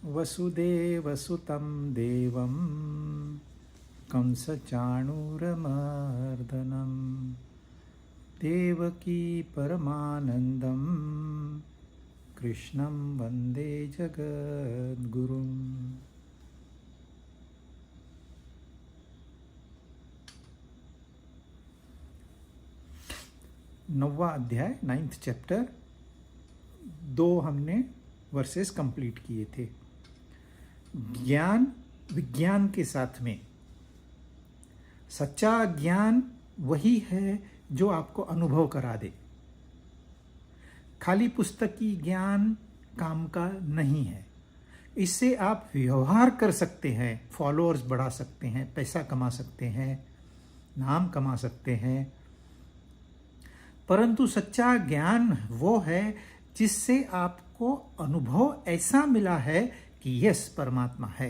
वसुदेवसुतं देवं कंसचाणूरमर्दनं देवकी परमानंदं कृष्णं वंदे जगद्गुरुम्। नौवां अध्याय, 9th चैप्टर। 2 हमने वर्सेस कंप्लीट किए थे। ज्ञान विज्ञान के साथ में। सच्चा ज्ञान वही है जो आपको अनुभव करा दे। खाली पुस्तकी ज्ञान काम का नहीं है। इससे आप व्यवहार कर सकते हैं, फॉलोअर्स बढ़ा सकते हैं, पैसा कमा सकते हैं, नाम कमा सकते हैं, परंतु सच्चा ज्ञान वो है जिससे आपको अनुभव ऐसा मिला है कि यस परमात्मा है।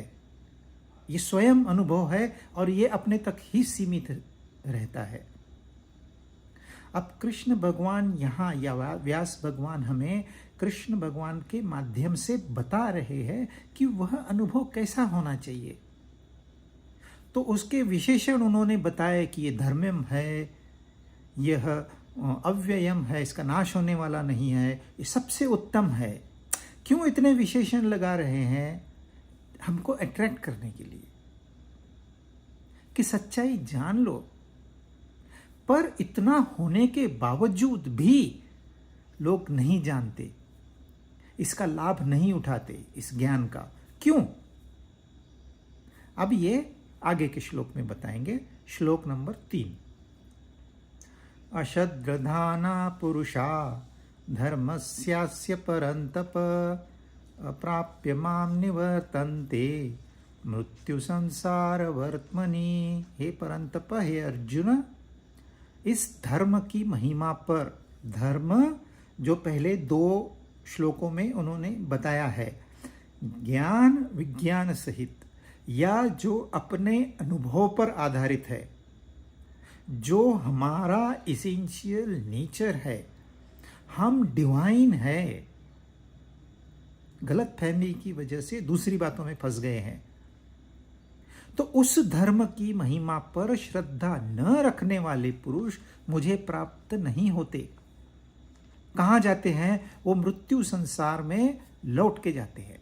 ये स्वयं अनुभव है और ये अपने तक ही सीमित रहता है। अब कृष्ण भगवान यहाँ या व्यास भगवान हमें कृष्ण भगवान के माध्यम से बता रहे हैं कि वह अनुभव कैसा होना चाहिए। तो उसके विशेषण उन्होंने बताया कि ये धर्मम है, यह अव्ययम है, इसका नाश होने वाला नहीं है, ये सबसे उत्तम है। क्यों इतने विशेषण लगा रहे हैं? हमको अट्रैक्ट करने के लिए कि सच्चाई जान लो। पर इतना होने के बावजूद भी लोग नहीं जानते, इसका लाभ नहीं उठाते इस ज्ञान का। क्यों? अब ये आगे के श्लोक में बताएंगे। श्लोक नंबर 3। अश्रद्धाना पुरुषा धर्मस्यास्य परन्तप अप्राप्य मां निवर्तन्ते मृत्यु संसार वर्त्मनि। हे परंतप, हे अर्जुन, इस धर्म की महिमा पर, धर्म जो पहले 2 श्लोकों में उन्होंने बताया है, ज्ञान विज्ञान सहित, या जो अपने अनुभव पर आधारित है, जो हमारा इसेंशियल नेचर है, हम डिवाइन है। गलत फहमी की वजह से दूसरी बातों में फंस गए हैं। तो उस धर्म की महिमा पर श्रद्धा न रखने वाले पुरुष मुझे प्राप्त नहीं होते। कहां जाते हैं? वो मृत्यु संसार में लौट के जाते हैं।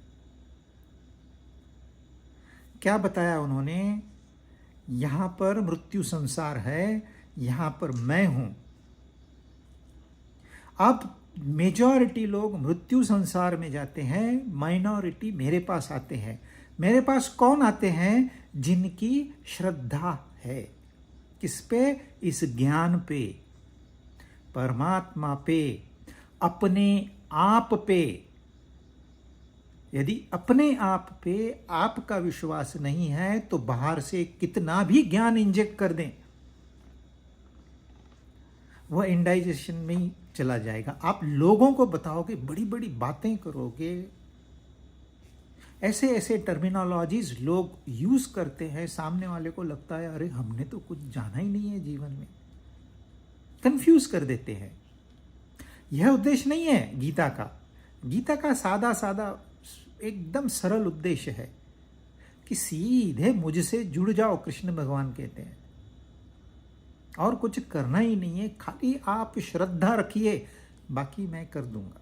क्या बताया उन्होंने? यहां पर मृत्यु संसार है, यहां पर मैं हूं। अब मेजॉरिटी लोग मृत्यु संसार में जाते हैं, माइनॉरिटी मेरे पास आते हैं। मेरे पास कौन आते हैं? जिनकी श्रद्धा है। किस पे? इस ज्ञान पे, परमात्मा पे, अपने आप पे। यदि अपने आप पे आपका विश्वास नहीं है तो बाहर से कितना भी ज्ञान इंजेक्ट कर दें, वह इंडाइजेशन में ही चला जाएगा। आप लोगों को बताओगे, बड़ी बड़ी बातें करोगे, ऐसे ऐसे टर्मिनोलॉजीज लोग यूज करते हैं, सामने वाले को लगता है अरे हमने तो कुछ जाना ही नहीं है जीवन में। कंफ्यूज कर देते हैं। यह उद्देश्य नहीं है गीता का। गीता का सादा सादा एकदम सरल उद्देश्य है कि सीधे मुझसे जुड़ जाओ, कृष्ण भगवान कहते हैं, और कुछ करना ही नहीं है। खाली आप श्रद्धा रखिए, बाकी मैं कर दूंगा।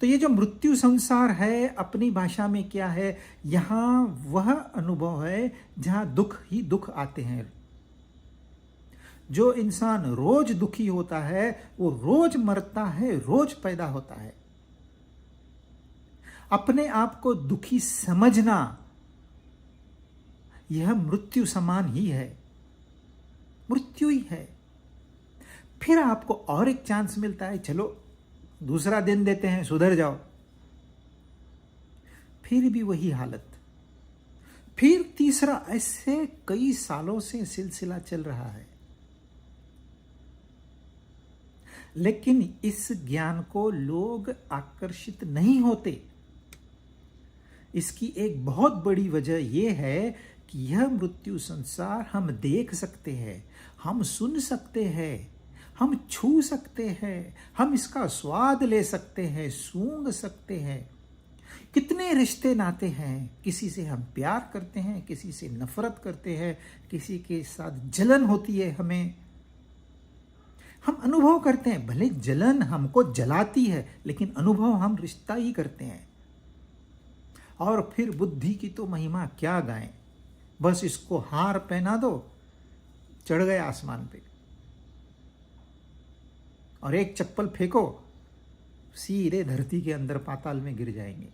तो ये जो मृत्यु संसार है, अपनी भाषा में क्या है? यहां वह अनुभव है जहां दुख ही दुख आते हैं। जो इंसान रोज दुखी होता है वो रोज मरता है, रोज पैदा होता है। अपने आप को दुखी समझना यह मृत्यु समान ही है, मृत्यु ही है। फिर आपको और एक चांस मिलता है, चलो दूसरा दिन देते हैं, सुधर जाओ। फिर भी वही हालत, फिर तीसरा। ऐसे कई सालों से सिलसिला चल रहा है। लेकिन इस ज्ञान को लोग आकर्षित नहीं होते। इसकी एक बहुत बड़ी वजह यह है कि यह मृत्यु संसार हम देख सकते हैं, हम सुन सकते हैं, हम छू सकते हैं, हम इसका स्वाद ले सकते हैं, सूंघ सकते हैं, कितने रिश्ते नाते हैं, किसी से हम प्यार करते हैं, किसी से नफरत करते हैं, किसी के साथ जलन होती है हमें। हम अनुभव करते हैं, भले जलन हमको जलाती है लेकिन अनुभव हम रिश्ता ही करते हैं। और फिर बुद्धि की तो महिमा क्या गाएं, बस इसको हार पहना दो, चढ़ गए आसमान पे, और एक चप्पल फेंको, सीधे धरती के अंदर पाताल में गिर जाएंगे।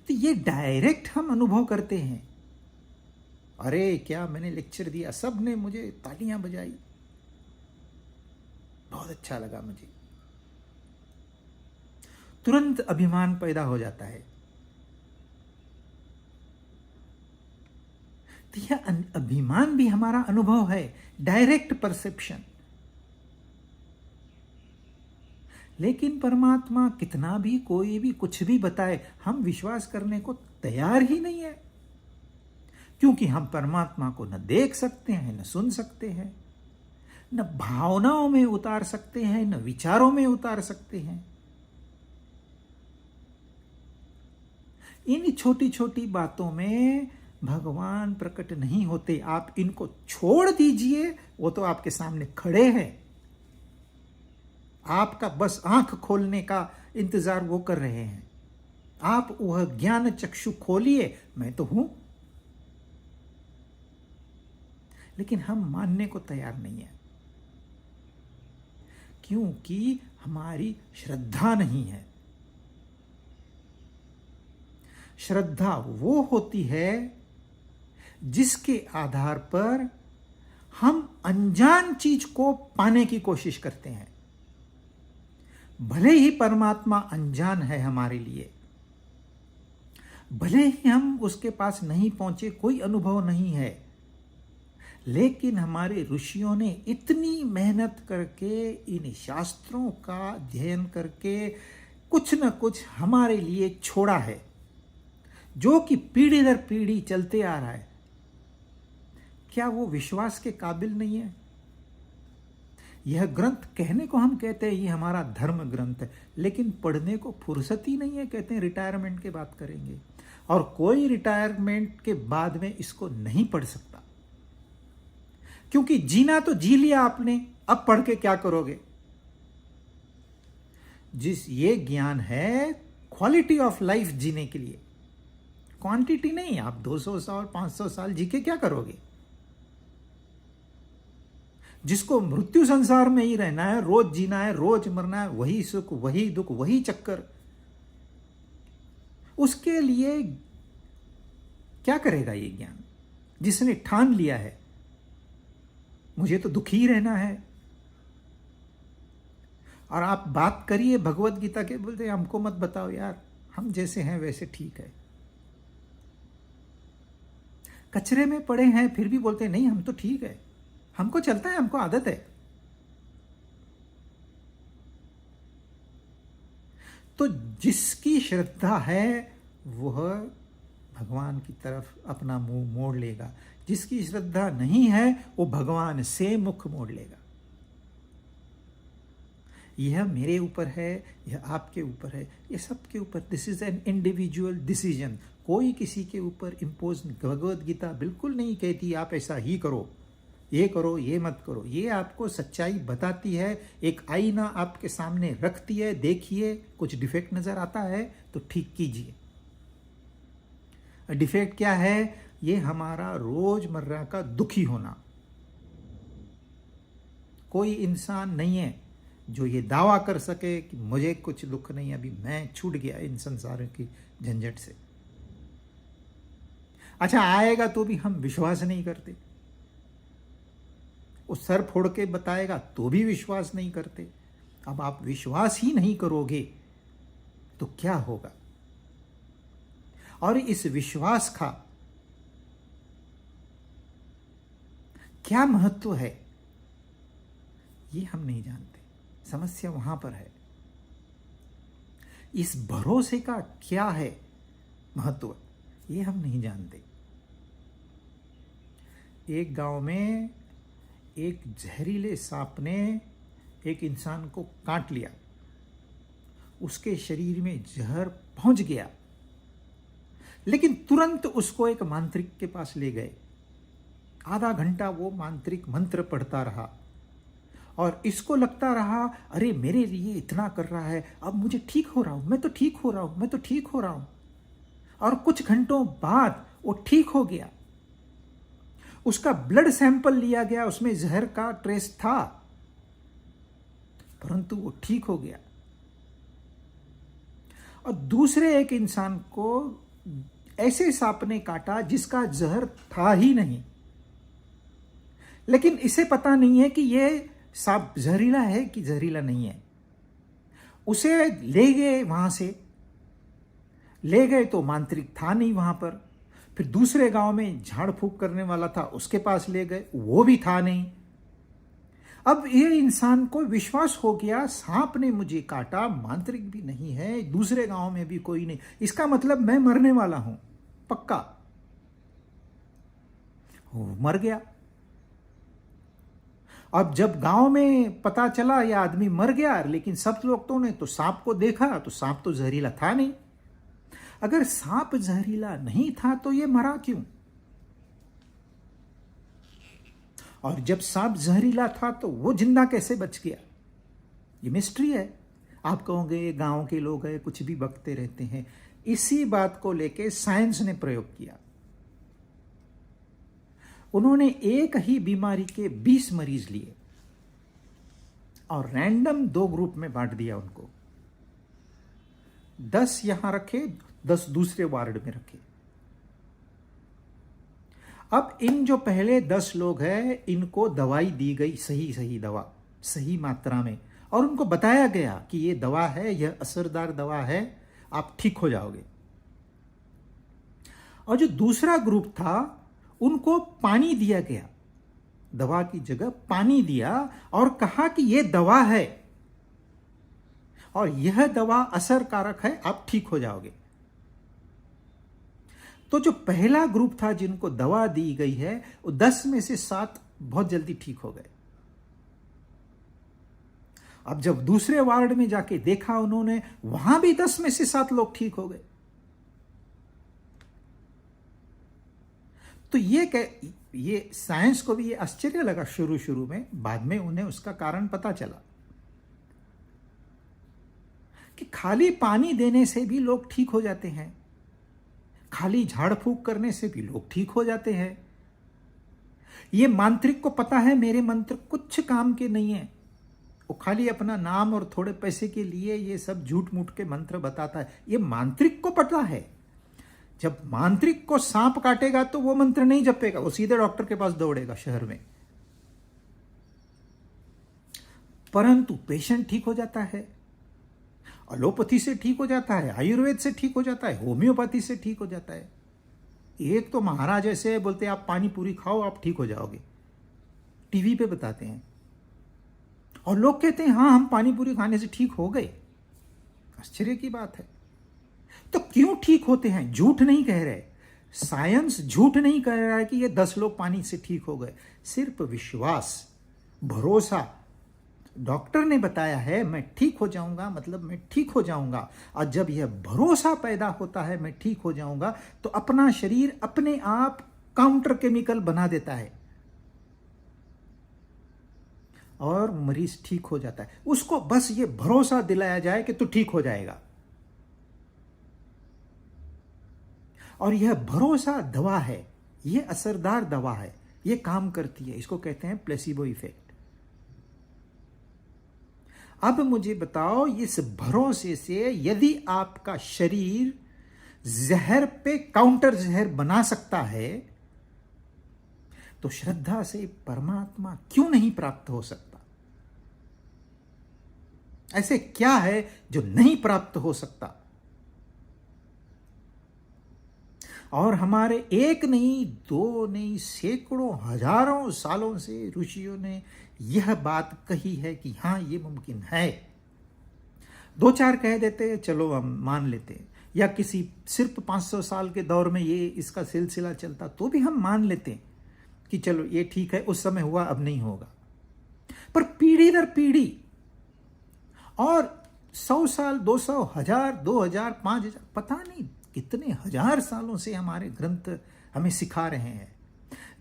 तो ये डायरेक्ट हम अनुभव करते हैं। अरे क्या मैंने लेक्चर दिया, सब ने मुझे तालियां बजाई, बहुत अच्छा लगा मुझे। तुरंत अभिमान पैदा हो जाता है। तो यह अभिमान भी हमारा अनुभव है, डायरेक्ट परसेप्शन। लेकिन परमात्मा कितना भी कोई भी कुछ भी बताए, हम विश्वास करने को तैयार ही नहीं है, क्योंकि हम परमात्मा को न देख सकते हैं, न सुन सकते हैं, न भावनाओं में उतार सकते हैं, न विचारों में उतार सकते हैं। इन छोटी छोटी बातों में भगवान प्रकट नहीं होते। आप इनको छोड़ दीजिए, वो तो आपके सामने खड़े हैं। आपका बस आंख खोलने का इंतजार वो कर रहे हैं। आप वह ज्ञान चक्षु खोलिए, मैं तो हूं। लेकिन हम मानने को तैयार नहीं है, क्योंकि हमारी श्रद्धा नहीं है। श्रद्धा वो होती है जिसके आधार पर हम अनजान चीज को पाने की कोशिश करते हैं। भले ही परमात्मा अनजान है हमारे लिए, भले ही हम उसके पास नहीं पहुंचे, कोई अनुभव नहीं है, लेकिन हमारे ऋषियों ने इतनी मेहनत करके, इन शास्त्रों का अध्ययन करके कुछ न कुछ हमारे लिए छोड़ा है, जो कि पीढ़ी दर पीढ़ी चलते आ रहा है। क्या वो विश्वास के काबिल नहीं है? यह ग्रंथ कहने को हम कहते हैं ये हमारा धर्म ग्रंथ है, लेकिन पढ़ने को फुर्सत ही नहीं है। कहते हैं रिटायरमेंट के बाद करेंगे, और कोई रिटायरमेंट के बाद में इसको नहीं पढ़ सकता, क्योंकि जीना तो जी लिया आपने, अब पढ़ के क्या करोगे? ये ज्ञान है क्वालिटी ऑफ लाइफ जीने के लिए, क्वांटिटी नहीं। आप 200 साल 500 साल जी के क्या करोगे? जिसको मृत्यु संसार में ही रहना है, रोज जीना है, रोज मरना है, वही सुख वही दुख वही चक्कर, उसके लिए क्या करेगा ये ज्ञान? जिसने ठान लिया है मुझे तो दुखी रहना है, और आप बात करिए भगवत गीता के, बोलते हमको मत बताओ यार, हम जैसे हैं वैसे ठीक है। कचरे में पड़े हैं फिर भी बोलते नहीं हम तो ठीक है, हमको चलता है, हमको आदत है। तो जिसकी श्रद्धा है वह भगवान की तरफ अपना मुंह मोड़ लेगा, जिसकी श्रद्धा नहीं है वो भगवान से मुख मोड़ लेगा। यह मेरे ऊपर है, यह आपके ऊपर है, यह सबके ऊपर। This is an individual decision. कोई किसी के ऊपर इम्पोज, भगवत गीता बिल्कुल नहीं कहती आप ऐसा ही करो, ये करो, ये मत करो। ये आपको सच्चाई बताती है, एक आईना आपके सामने रखती है, देखिए कुछ डिफेक्ट नजर आता है तो ठीक कीजिए। डिफेक्ट क्या है? ये हमारा रोजमर्रा का दुखी होना। कोई इंसान नहीं है जो ये दावा कर सके कि मुझे कुछ दुख नहीं, अभी मैं छूट गया इन संसारों की झंझट से। अच्छा आएगा तो भी हम विश्वास नहीं करते, वो सर फोड़ के बताएगा तो भी विश्वास नहीं करते। अब आप विश्वास ही नहीं करोगे तो क्या होगा? और इस विश्वास का क्या महत्व है ये हम नहीं जानते। समस्या वहां पर है। इस भरोसे का क्या है महत्व, ये हम नहीं जानते। एक गांव में एक जहरीले सांप ने एक इंसान को काट लिया। उसके शरीर में जहर पहुंच गया, लेकिन तुरंत उसको एक मांत्रिक के पास ले गए। आधा घंटा वो मांत्रिक मंत्र पढ़ता रहा और इसको लगता रहा, अरे मेरे लिए इतना कर रहा है, अब मुझे ठीक हो रहा हूं, मैं तो ठीक हो रहा हूं, मैं तो ठीक हो रहा हूं। और कुछ घंटों बाद वो ठीक हो गया। उसका ब्लड सैंपल लिया गया, उसमें जहर का ट्रेस था, परंतु वो ठीक हो गया। और दूसरे एक इंसान को ऐसे सांप ने काटा जिसका जहर था ही नहीं, लेकिन इसे पता नहीं है कि यह सांप जहरीला है कि जहरीला नहीं है। उसे ले गए, वहां से ले गए तो मांत्रिक था नहीं वहां पर। फिर दूसरे गांव में झाड़ फूक करने वाला था, उसके पास ले गए, वो भी था नहीं। अब ये इंसान को विश्वास हो गया, सांप ने मुझे काटा, मांत्रिक भी नहीं है, दूसरे गांव में भी कोई नहीं, इसका मतलब मैं मरने वाला हूं पक्का। वो मर गया। अब जब गांव में पता चला यह आदमी मर गया, लेकिन सब लोगों ने तो सांप को देखा, तो सांप तो जहरीला था नहीं। अगर सांप जहरीला नहीं था तो यह मरा क्यों? और जब सांप जहरीला था तो वो जिंदा कैसे बच गया? ये मिस्ट्री है। आप कहोगे गांव के लोग हैं, कुछ भी बकते रहते हैं। इसी बात को लेके साइंस ने प्रयोग किया। उन्होंने एक ही बीमारी के 20 मरीज लिए और रैंडम 2 ग्रुप में बांट दिया उनको। 10 यहां रखे, 10 दूसरे वार्ड में रखे। अब इन जो पहले 10 लोग हैं, इनको दवाई दी गई, सही दवा, सही मात्रा में, और उनको बताया गया कि ये दवा है, यह असरदार दवा है, आप ठीक हो जाओगे। और जो दूसरा ग्रुप था, उनको पानी दिया गया, दवा की जगह पानी दिया और कहा कि यह दवा है और यह दवा असरकारक है, आप ठीक हो जाओगे। तो जो पहला ग्रुप था जिनको दवा दी गई है, वो 10 में से 7 बहुत जल्दी ठीक हो गए। अब जब दूसरे वार्ड में जाके देखा उन्होंने, वहां भी 10 में से 7 लोग ठीक हो गए। तो ये साइंस को भी ये आश्चर्य लगा शुरू में, बाद में उन्हें उसका कारण पता चला कि खाली पानी देने से भी लोग ठीक हो जाते हैं, खाली झाड़ फूक करने से भी लोग ठीक हो जाते हैं। ये मांत्रिक को पता है मेरे मंत्र कुछ काम के नहीं है, वो खाली अपना नाम और थोड़े पैसे के लिए ये सब झूठ मूठ के मंत्र बताता है। ये मांत्रिक को पता है, जब मांत्रिक को सांप काटेगा तो वो मंत्र नहीं जपेगा, वो सीधे डॉक्टर के पास दौड़ेगा शहर में। परंतु पेशेंट ठीक हो जाता है, एलोपैथी से ठीक हो जाता है, आयुर्वेद से ठीक हो जाता है, होम्योपैथी से ठीक हो जाता है। एक तो महाराज ऐसे बोलते हैं आप पानी पूरी खाओ आप ठीक हो जाओगे, टीवी पे बताते हैं, और लोग कहते हैं हाँ हम पानी पूरी खाने से ठीक हो गए। आश्चर्य की बात है। तो क्यों ठीक होते हैं? झूठ नहीं कह रहे, साइंस झूठ नहीं कह रहा है कि ये 10 लोग पानी से ठीक हो गए। सिर्फ विश्वास, भरोसा, डॉक्टर ने बताया है मैं ठीक हो जाऊंगा, मतलब मैं ठीक हो जाऊंगा। और जब यह भरोसा पैदा होता है मैं ठीक हो जाऊंगा, तो अपना शरीर अपने आप काउंटर केमिकल बना देता है और मरीज ठीक हो जाता है। उसको बस ये भरोसा दिलाया जाए कि तू ठीक हो जाएगा, और यह भरोसा दवा है, यह असरदार दवा है, यह काम करती है। इसको कहते हैं प्लेसिबो इफेक्ट। अब मुझे बताओ, इस भरोसे से यदि आपका शरीर जहर पे काउंटर जहर बना सकता है, तो श्रद्धा से परमात्मा क्यों नहीं प्राप्त हो सकता? ऐसे क्या है जो नहीं प्राप्त हो सकता? और हमारे एक नहीं, 2 नहीं, सैकड़ों हजारों सालों से ऋषियों ने यह बात कही है कि हाँ ये मुमकिन है। 2-4 कह देते हैं चलो हम मान लेते हैं, या किसी सिर्फ 500 साल के दौर में ये इसका सिलसिला चलता तो भी हम मान लेते हैं कि चलो ये ठीक है, उस समय हुआ अब नहीं होगा। पर पीढ़ी दर पीढ़ी और 100 साल, 200, 1000, 2000, 5000, पता नहीं कितने हजार सालों से हमारे ग्रंथ हमें सिखा रहे हैं।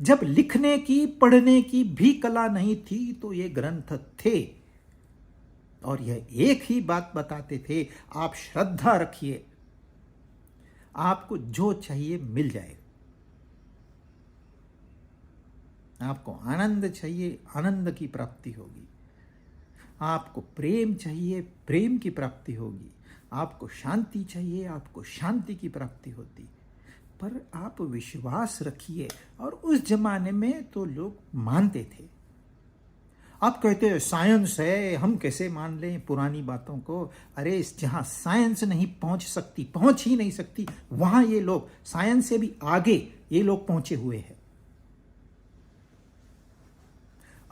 जब लिखने की पढ़ने की भी कला नहीं थी तो ये ग्रंथ थे, और यह एक ही बात बताते थे, आप श्रद्धा रखिए, आपको जो चाहिए मिल जाएगा। आपको आनंद चाहिए, आनंद की प्राप्ति होगी। आपको प्रेम चाहिए, प्रेम की प्राप्ति होगी। आपको शांति चाहिए, आपको शांति की प्राप्ति होती। पर आप विश्वास रखिए। और उस जमाने में तो लोग मानते थे। आप कहते हैं साइंस है, हम कैसे मान लें पुरानी बातों को। अरे जहां साइंस नहीं पहुंच सकती, पहुंच ही नहीं सकती, वहां ये लोग साइंस से भी आगे ये लोग पहुंचे हुए हैं।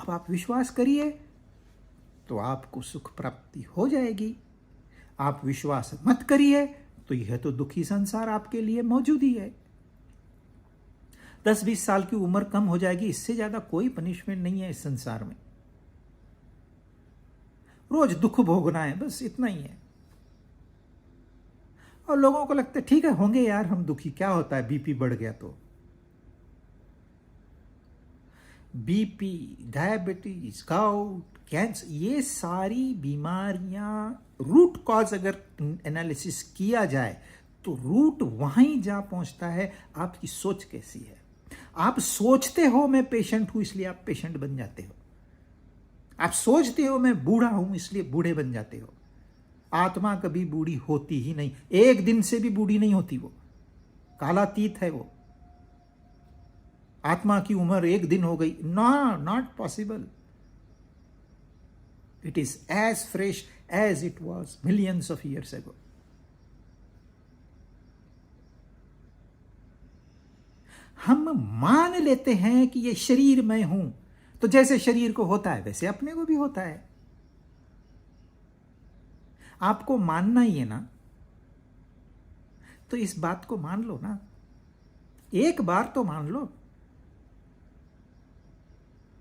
अब आप विश्वास करिए तो आपको सुख प्राप्ति हो जाएगी। आप विश्वास मत करिए तो यह तो दुखी संसार आपके लिए मौजूद ही है। 10-20 साल की उम्र कम हो जाएगी, इससे ज्यादा कोई पनिशमेंट नहीं है इस संसार में। रोज दुख भोगना है, बस इतना ही है। और लोगों को लगता है ठीक है, होंगे यार हम दुखी, क्या होता है बीपी बढ़ गया तो। बीपी, डायबिटीज, गाउट, कैंसर, ये सारी बीमारियां रूट कॉज अगर एनालिसिस किया जाए तो रूट वहीं जा पहुंचता है, आपकी सोच कैसी है। आप सोचते हो मैं पेशेंट हूं इसलिए आप पेशेंट बन जाते हो। आप सोचते हो मैं बूढ़ा हूं इसलिए बूढ़े बन जाते हो। आत्मा कभी बूढ़ी होती ही नहीं, एक दिन से भी बूढ़ी नहीं होती। वो कालातीत है। वो आत्मा की उम्र एक दिन हो गई, not possible. It is as fresh as it was millions of years ago. हम मान लेते हैं कि ये शरीर मैं हूं, तो जैसे शरीर को होता है वैसे अपने को भी होता है। आपको मानना ही है ना, तो इस बात को मान लो ना, एक बार तो मान लो।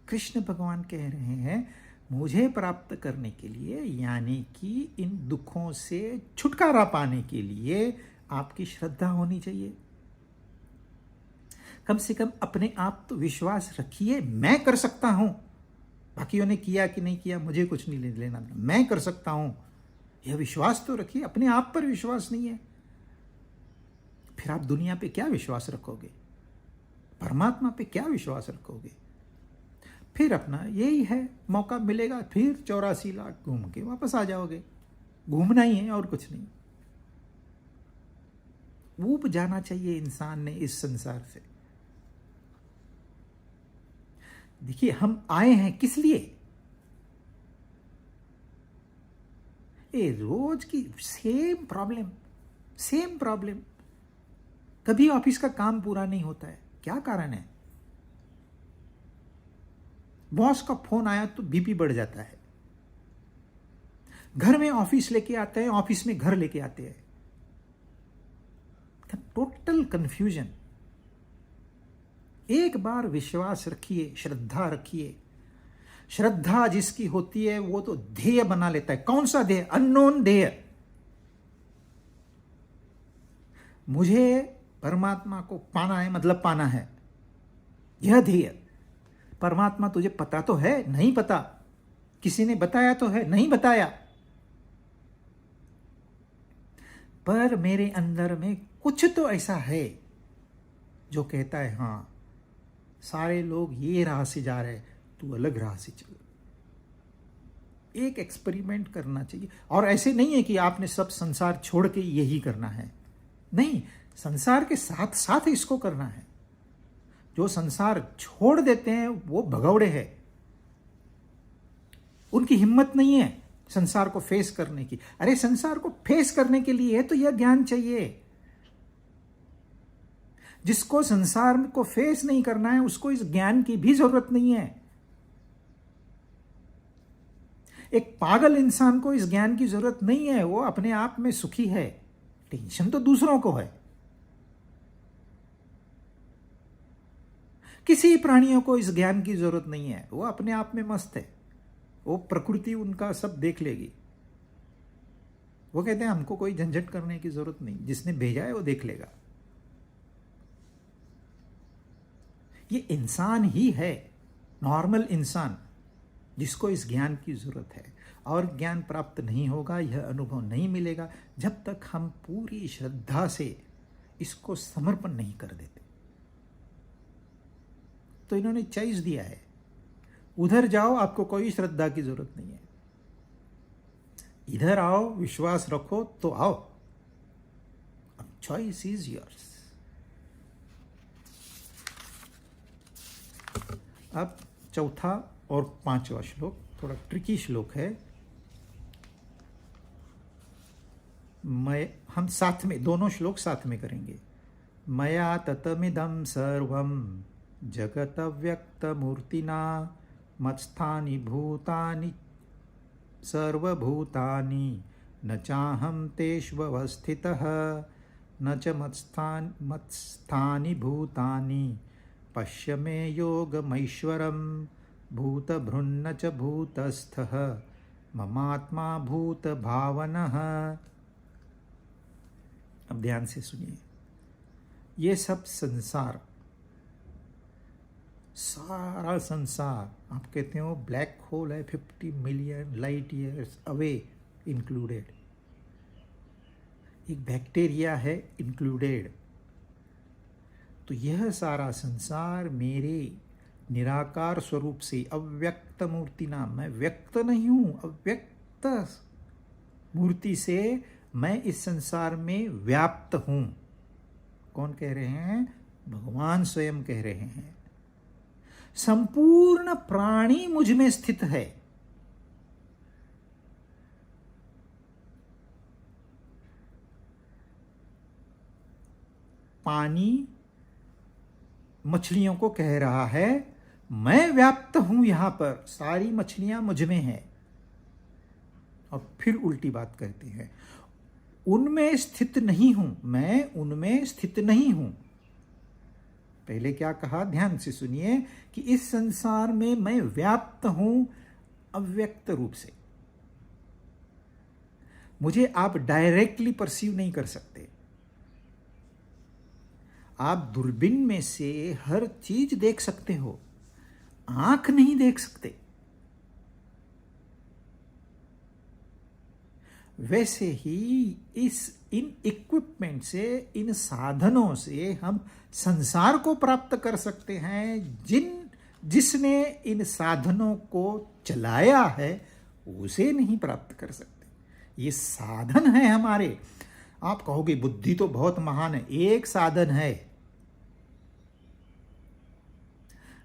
कृष्ण भगवान कह रहे हैं मुझे प्राप्त करने के लिए, यानी कि इन दुखों से छुटकारा पाने के लिए आपकी श्रद्धा होनी चाहिए। कम से कम अपने आप तो विश्वास रखिए, मैं कर सकता हूं। बाकियों ने किया कि नहीं किया मुझे कुछ नहीं लेना, मैं कर सकता हूं, यह विश्वास तो रखिए। अपने आप पर विश्वास नहीं है, फिर आप दुनिया पे क्या विश्वास रखोगे, परमात्मा पे क्या विश्वास रखोगे। फिर अपना यही है, मौका मिलेगा फिर 84 लाख घूम के वापस आ जाओगे। घूमना ही है और कुछ नहीं। ऊब जाना चाहिए इंसान ने इस संसार से। देखिए हम आए हैं किस लिए। ये रोज की सेम प्रॉब्लम। कभी ऑफिस का काम पूरा नहीं होता है, क्या कारण है। बॉस का फोन आया तो बीपी बढ़ जाता है। घर में ऑफिस लेके आते हैं, ऑफिस में घर लेके आते हैं। Total confusion. एक बार विश्वास रखिए, श्रद्धा रखिए। श्रद्धा जिसकी होती है वो तो ध्येय बना लेता है। कौन सा ध्येय? अननोन ध्येय। मुझे परमात्मा को पाना है, मतलब पाना है, यह ध्येय। परमात्मा तुझे पता तो है? नहीं पता। किसी ने बताया तो है? नहीं बताया। पर मेरे अंदर में कुछ तो ऐसा है जो कहता है हां, सारे लोग ये राह से जा रहे, तू अलग राह से चल। एक एक्सपेरिमेंट करना चाहिए। और ऐसे नहीं है कि आपने सब संसार छोड़ के यही करना है, नहीं, संसार के साथ साथ इसको करना है। जो संसार छोड़ देते हैं वो भगौड़े हैं, उनकी हिम्मत नहीं है संसार को फेस करने की। अरे संसार को फेस करने के लिए तो यह ज्ञान चाहिए। जिसको संसार को फेस नहीं करना है उसको इस ज्ञान की भी जरूरत नहीं है। एक पागल इंसान को इस ज्ञान की जरूरत नहीं है, वो अपने आप में सुखी है। टेंशन तो दूसरों को है। किसी प्राणियों को इस ज्ञान की जरूरत नहीं है, वो अपने आप में मस्त है। वो प्रकृति उनका सब देख लेगी। वो कहते हैं हमको कोई झंझट करने की जरूरत नहीं, जिसने भेजा है वो देख लेगा। ये इंसान ही है, नॉर्मल इंसान, जिसको इस ज्ञान की जरूरत है। और ज्ञान प्राप्त नहीं होगा, यह अनुभव नहीं मिलेगा जब तक हम पूरी श्रद्धा से इसको समर्पण नहीं कर देते। तो इन्होंने चॉइस दिया है, उधर जाओ आपको कोई श्रद्धा की जरूरत नहीं है, इधर आओ विश्वास रखो तो आओ, अब चॉइस इज योर्स। अब चौथा और पांचवा श्लोक थोड़ा ट्रिकी श्लोक है। हम साथ में दोनों श्लोक साथ में करेंगे। मया ततमिदं सर्वं जगत व्यक्त मूर्तिना मत्स्थानि भूतानि सर्वभूतानि न चाहं तेष्वस्थितः न च मत्स्थानि भूतानि पश्य मे योगमैश्वरं भूतभृन्न च भूतस्थः ममात्मा भूत भावनः। अब ध्यान से सुनिए, ये सब संसार, सारा संसार, आप कहते हो ब्लैक होल है 50 million light years away included, एक बैक्टीरिया है इंक्लूडेड। तो यह सारा संसार मेरे निराकार स्वरूप से अव्यक्त मूर्ति नाम, मैं व्यक्त नहीं हूं, अव्यक्त मूर्ति से मैं इस संसार में व्याप्त हूं। कौन कह रहे हैं? भगवान स्वयं कह रहे हैं। संपूर्ण प्राणी मुझ में स्थित है। पानी मछलियों को कह रहा है मैं व्याप्त हूं, यहां पर सारी मछलियां मुझ में हैं। और फिर उल्टी बात कहते हैं, उनमें स्थित नहीं हूं, मैं उनमें स्थित नहीं हूं। पहले क्या कहा, ध्यान से सुनिए, कि इस संसार में मैं व्याप्त हूं अव्यक्त रूप से। मुझे आप डायरेक्टली परसीव नहीं कर सकते। आप दूरबीन में से हर चीज देख सकते हो, आंख नहीं देख सकते। वैसे ही इन इक्विपमेंट से, इन साधनों से हम संसार को प्राप्त कर सकते हैं। जिसने इन साधनों को चलाया है उसे नहीं प्राप्त कर सकते। ये साधन है हमारे। आप कहोगे बुद्धि तो बहुत महान है, एक साधन है।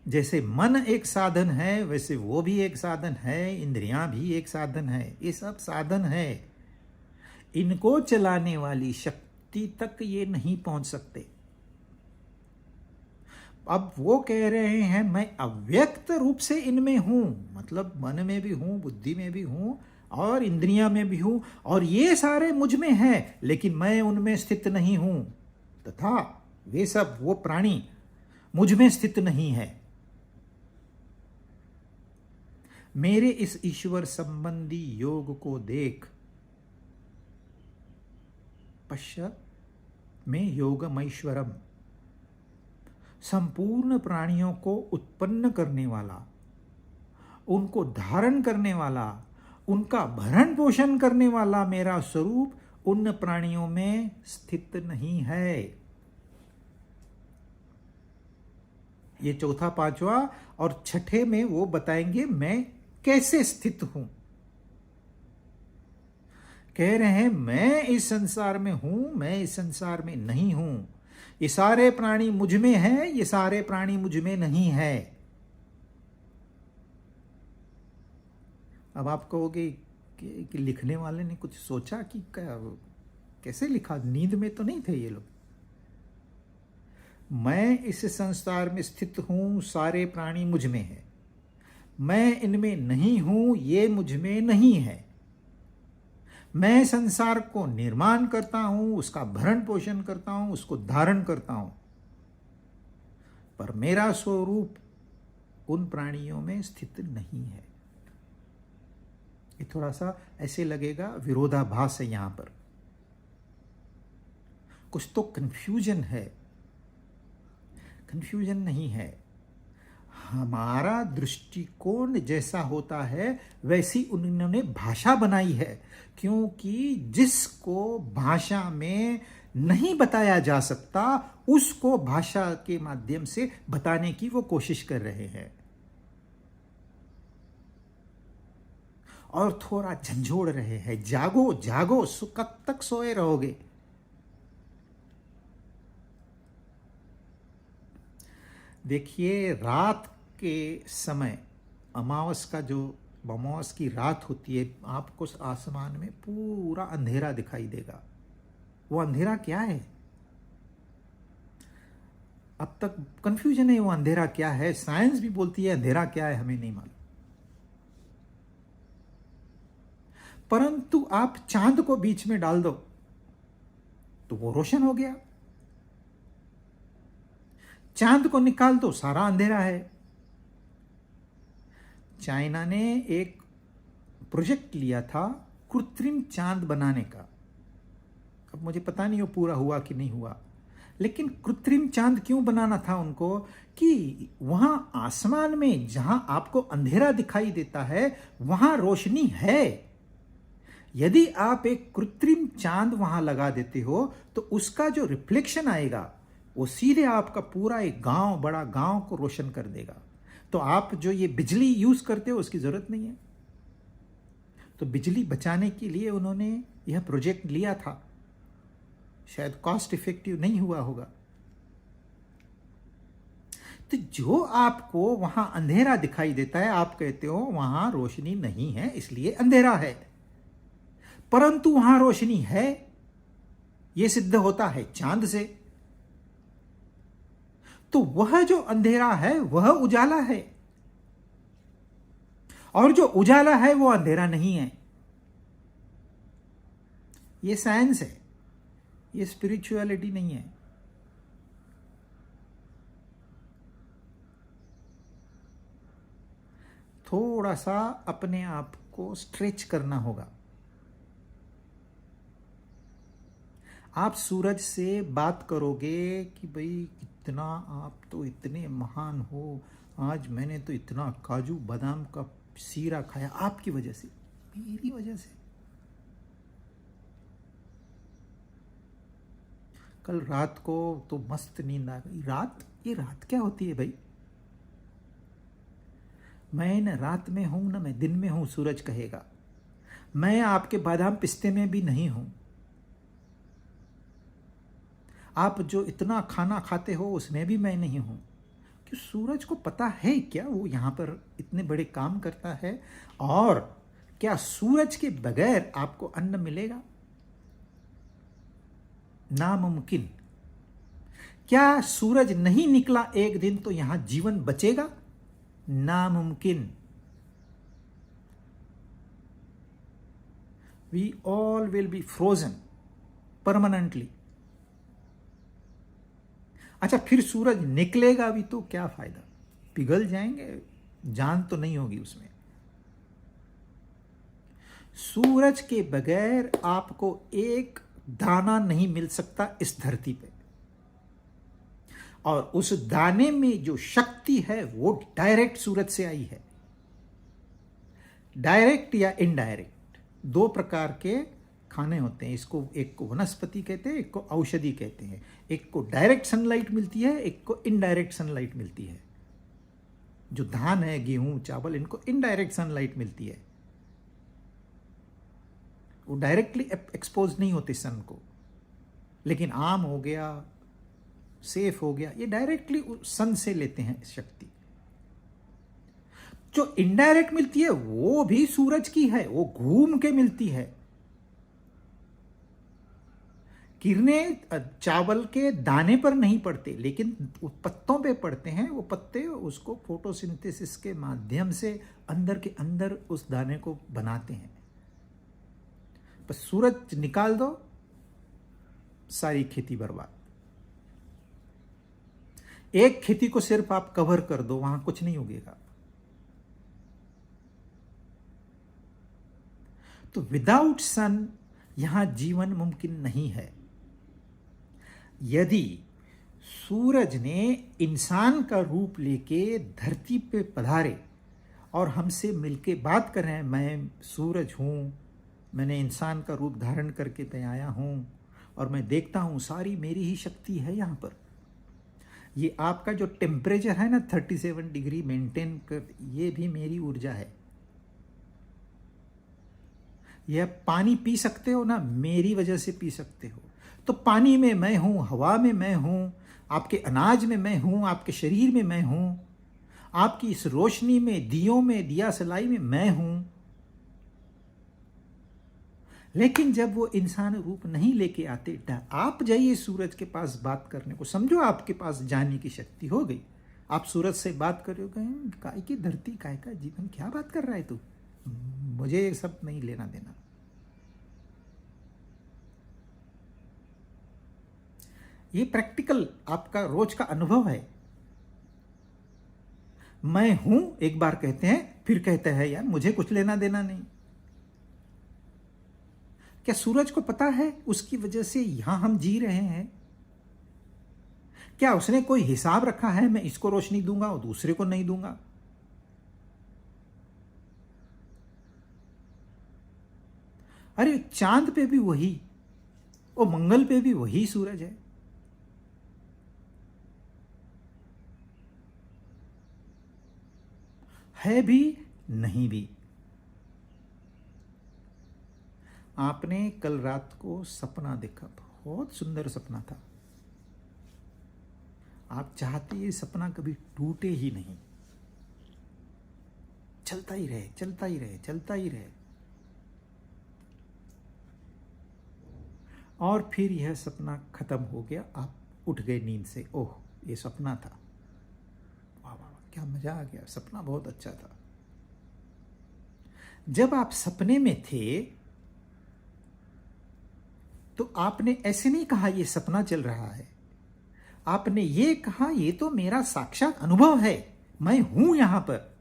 जैसे मन एक साधन है, वैसे वो भी एक साधन है, इंद्रियां भी एक साधन है। ये सब साधन है, इनको चलाने वाली शक्ति तक ये नहीं पहुंच सकते। अब वो कह रहे हैं मैं अव्यक्त रूप से इनमें हूं, मतलब मन में भी हूं, बुद्धि में भी हूं और इंद्रियां में भी हूं, और ये सारे मुझ में हैं, लेकिन मैं उनमें स्थित नहीं हूं, तथा वे सब, वो प्राणी मुझ में स्थित नहीं है। मेरे इस ईश्वर संबंधी योग को देख, पश्य में योगमैश्वरम, संपूर्ण प्राणियों को उत्पन्न करने वाला, उनको धारण करने वाला, उनका भरण पोषण करने वाला मेरा स्वरूप उन प्राणियों में स्थित नहीं है। ये चौथा, पांचवा और छठे में वो बताएंगे मैं कैसे स्थित हूं। कह रहे हैं मैं इस संसार में हूं, मैं इस संसार में नहीं हूं। ये सारे प्राणी मुझ में हैं, ये सारे प्राणी मुझ में नहीं है। अब आप कहोगे कि लिखने वाले ने कुछ सोचा कि कैसे लिखा, नींद में तो नहीं थे ये लोग। मैं इस संसार में स्थित हूं, सारे प्राणी मुझ में है, मैं इनमें नहीं हूं, ये मुझ में नहीं है। मैं संसार को निर्माण करता हूं, उसका भरण पोषण करता हूं, उसको धारण करता हूं, पर मेरा स्वरूप उन प्राणियों में स्थित नहीं है। ये थोड़ा सा ऐसे लगेगा विरोधाभास है यहाँ पर, कुछ तो कंफ्यूजन है। कंफ्यूजन नहीं है, हमारा दृष्टिकोण जैसा होता है वैसी उन्होंने भाषा बनाई है, क्योंकि जिसको भाषा में नहीं बताया जा सकता उसको भाषा के माध्यम से बताने की वो कोशिश कर रहे हैं। और थोड़ा झंझोड़ रहे हैं, जागो जागो, कब तक सोए रहोगे। देखिए, रात के समय अमावस की रात होती है, आपको आसमान में पूरा अंधेरा दिखाई देगा। वो अंधेरा क्या है? अब तक कंफ्यूजन है वो अंधेरा क्या है। साइंस भी बोलती है अंधेरा क्या है, हमें नहीं मालूम। परंतु आप चांद को बीच में डाल दो तो वो रोशन हो गया। चांद को निकाल दो, सारा अंधेरा है। चाइना ने एक प्रोजेक्ट लिया था कृत्रिम चांद बनाने का। अब मुझे पता नहीं वो पूरा हुआ कि नहीं हुआ, लेकिन कृत्रिम चांद क्यों बनाना था उनको कि वहां आसमान में जहां आपको अंधेरा दिखाई देता है वहां रोशनी है। यदि आप एक कृत्रिम चांद वहां लगा देते हो तो उसका जो रिफ्लेक्शन आएगा वो सीधे आपका पूरा एक गांव, बड़ा गांव को रोशन कर देगा। तो आप जो ये बिजली यूज करते हो उसकी जरूरत नहीं है। तो बिजली बचाने के लिए उन्होंने यह प्रोजेक्ट लिया था। शायद कॉस्ट इफेक्टिव नहीं हुआ होगा। तो जो आपको वहां अंधेरा दिखाई देता है, आप कहते हो वहां रोशनी नहीं है इसलिए अंधेरा है, परंतु वहां रोशनी है, यह सिद्ध होता है चांद से। तो वह जो अंधेरा है वह उजाला है, और जो उजाला है वो अंधेरा नहीं है। ये साइंस है, ये स्पिरिचुअलिटी नहीं है। थोड़ा सा अपने आप को स्ट्रेच करना होगा। आप सूरज से बात करोगे कि भाई कितना आप तो इतने महान हो, आज मैंने तो इतना काजू बादाम का सीरा खाया आपकी वजह से, मेरी वजह से। कल रात को तो मस्त नींद आ गई। ये रात क्या होती है भाई? मैं न रात में हूं न मैं दिन में हूं, सूरज कहेगा। मैं आपके बादाम पिस्ते में भी नहीं हूं। आप जो इतना खाना खाते हो उसमें भी मैं नहीं हूं। कि सूरज को पता है क्या वो यहां पर इतने बड़े काम करता है? और क्या सूरज के बगैर आपको अन्न मिलेगा? नामुमकिन। क्या सूरज नहीं निकला एक दिन तो यहां जीवन बचेगा? नामुमकिन। We all will be frozen permanently. अच्छा, फिर सूरज निकलेगा भी तो क्या फायदा? पिघल जाएंगे, जान तो नहीं होगी उसमें। सूरज के बगैर आपको एक दाना नहीं मिल सकता इस धरती पे, और उस दाने में जो शक्ति है वो डायरेक्ट सूरज से आई है। डायरेक्ट या इनडायरेक्ट, दो प्रकार के खाने होते हैं। इसको एक को वनस्पति कहते हैं, एक को औषधि कहते हैं। एक को डायरेक्ट सनलाइट मिलती है, एक को इनडायरेक्ट सनलाइट मिलती है। जो धान है, गेहूं, चावल, इनको इनडायरेक्ट सनलाइट मिलती है। वो डायरेक्टली एक्सपोज नहीं होते सन को। लेकिन आम हो गया, सेफ हो गया, ये डायरेक्टली सन से लेते हैं शक्ति। जो इनडायरेक्ट मिलती है वो भी सूरज की है, वो घूम के मिलती है। किरणें चावल के दाने पर नहीं पड़ते, लेकिन पत्तों पे पड़ते हैं। वो पत्ते उसको फोटोसिंथेसिस के माध्यम से अंदर के अंदर उस दाने को बनाते हैं। बस सूरज निकाल दो, सारी खेती बर्बाद। एक खेती को सिर्फ आप कवर कर दो, वहां कुछ नहीं उगेगा। तो विदाउट सन यहां जीवन मुमकिन नहीं है। यदि सूरज ने इंसान का रूप लेके धरती पे पधारे और हमसे मिलके बात कर रहे हैं, मैं सूरज हूँ, मैंने इंसान का रूप धारण करके मैं आया हूँ और मैं देखता हूँ सारी मेरी ही शक्ति है यहाँ पर। ये आपका जो टेम्परेचर है ना 37 डिग्री मेंटेन कर, ये भी मेरी ऊर्जा है। यह पानी पी सकते हो ना, मेरी वजह से पी सकते हो। तो पानी में मैं हूँ, हवा में मैं हूँ, आपके अनाज में मैं हूँ, आपके शरीर में मैं हूँ, आपकी इस रोशनी में, दियों में, दिया सलाई में मैं हूँ। लेकिन जब वो इंसान रूप नहीं लेके आते, आप जाइए सूरज के पास बात करने को, समझो आपके पास जाने की शक्ति हो गई, आप सूरज से बात करोगे, काय की धरती, काय का जीवन, क्या बात कर रहा है तू, मुझे ये सब नहीं लेना देना। ये प्रैक्टिकल आपका रोज का अनुभव है। मैं हूं एक बार कहते हैं, फिर कहते हैं यार मुझे कुछ लेना देना नहीं। क्या सूरज को पता है उसकी वजह से यहां हम जी रहे हैं? क्या उसने कोई हिसाब रखा है, मैं इसको रोशनी दूंगा और दूसरे को नहीं दूंगा? अरे चांद पे भी वही, और मंगल पे भी वही सूरज है भी नहीं भी। आपने कल रात को सपना देखा, बहुत सुंदर सपना था। आप चाहते ये सपना कभी टूटे ही नहीं, चलता ही रहे, चलता ही रहे, चलता ही रहे। और फिर यह सपना खत्म हो गया, आप उठ गए नींद से, ओह ये सपना था, वाह वाह क्या मजा आ गया, सपना बहुत अच्छा था। जब आप सपने में थे तो आपने ऐसे नहीं कहा ये सपना चल रहा है, आपने ये कहा ये तो मेरा साक्षात अनुभव है, मैं हूं यहां पर।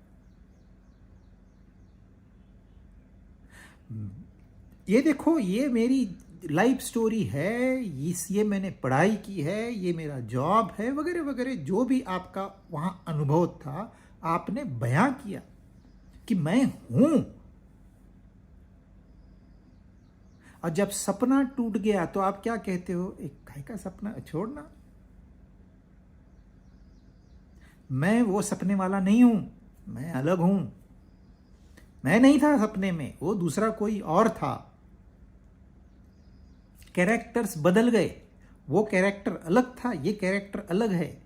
ये देखो, ये मेरी लाइफ स्टोरी है, ये मैंने पढ़ाई की है, ये मेरा जॉब है, वगैरह वगैरह, जो भी आपका वहां अनुभव था आपने बयां किया कि मैं हूं। और जब सपना टूट गया तो आप क्या कहते हो, एक काय का सपना, छोड़ना, मैं वो सपने वाला नहीं हूं, मैं अलग हूं, मैं नहीं था सपने में, वो दूसरा कोई और था। कैरेक्टर्स बदल गए, वो कैरेक्टर अलग था, ये कैरेक्टर अलग है।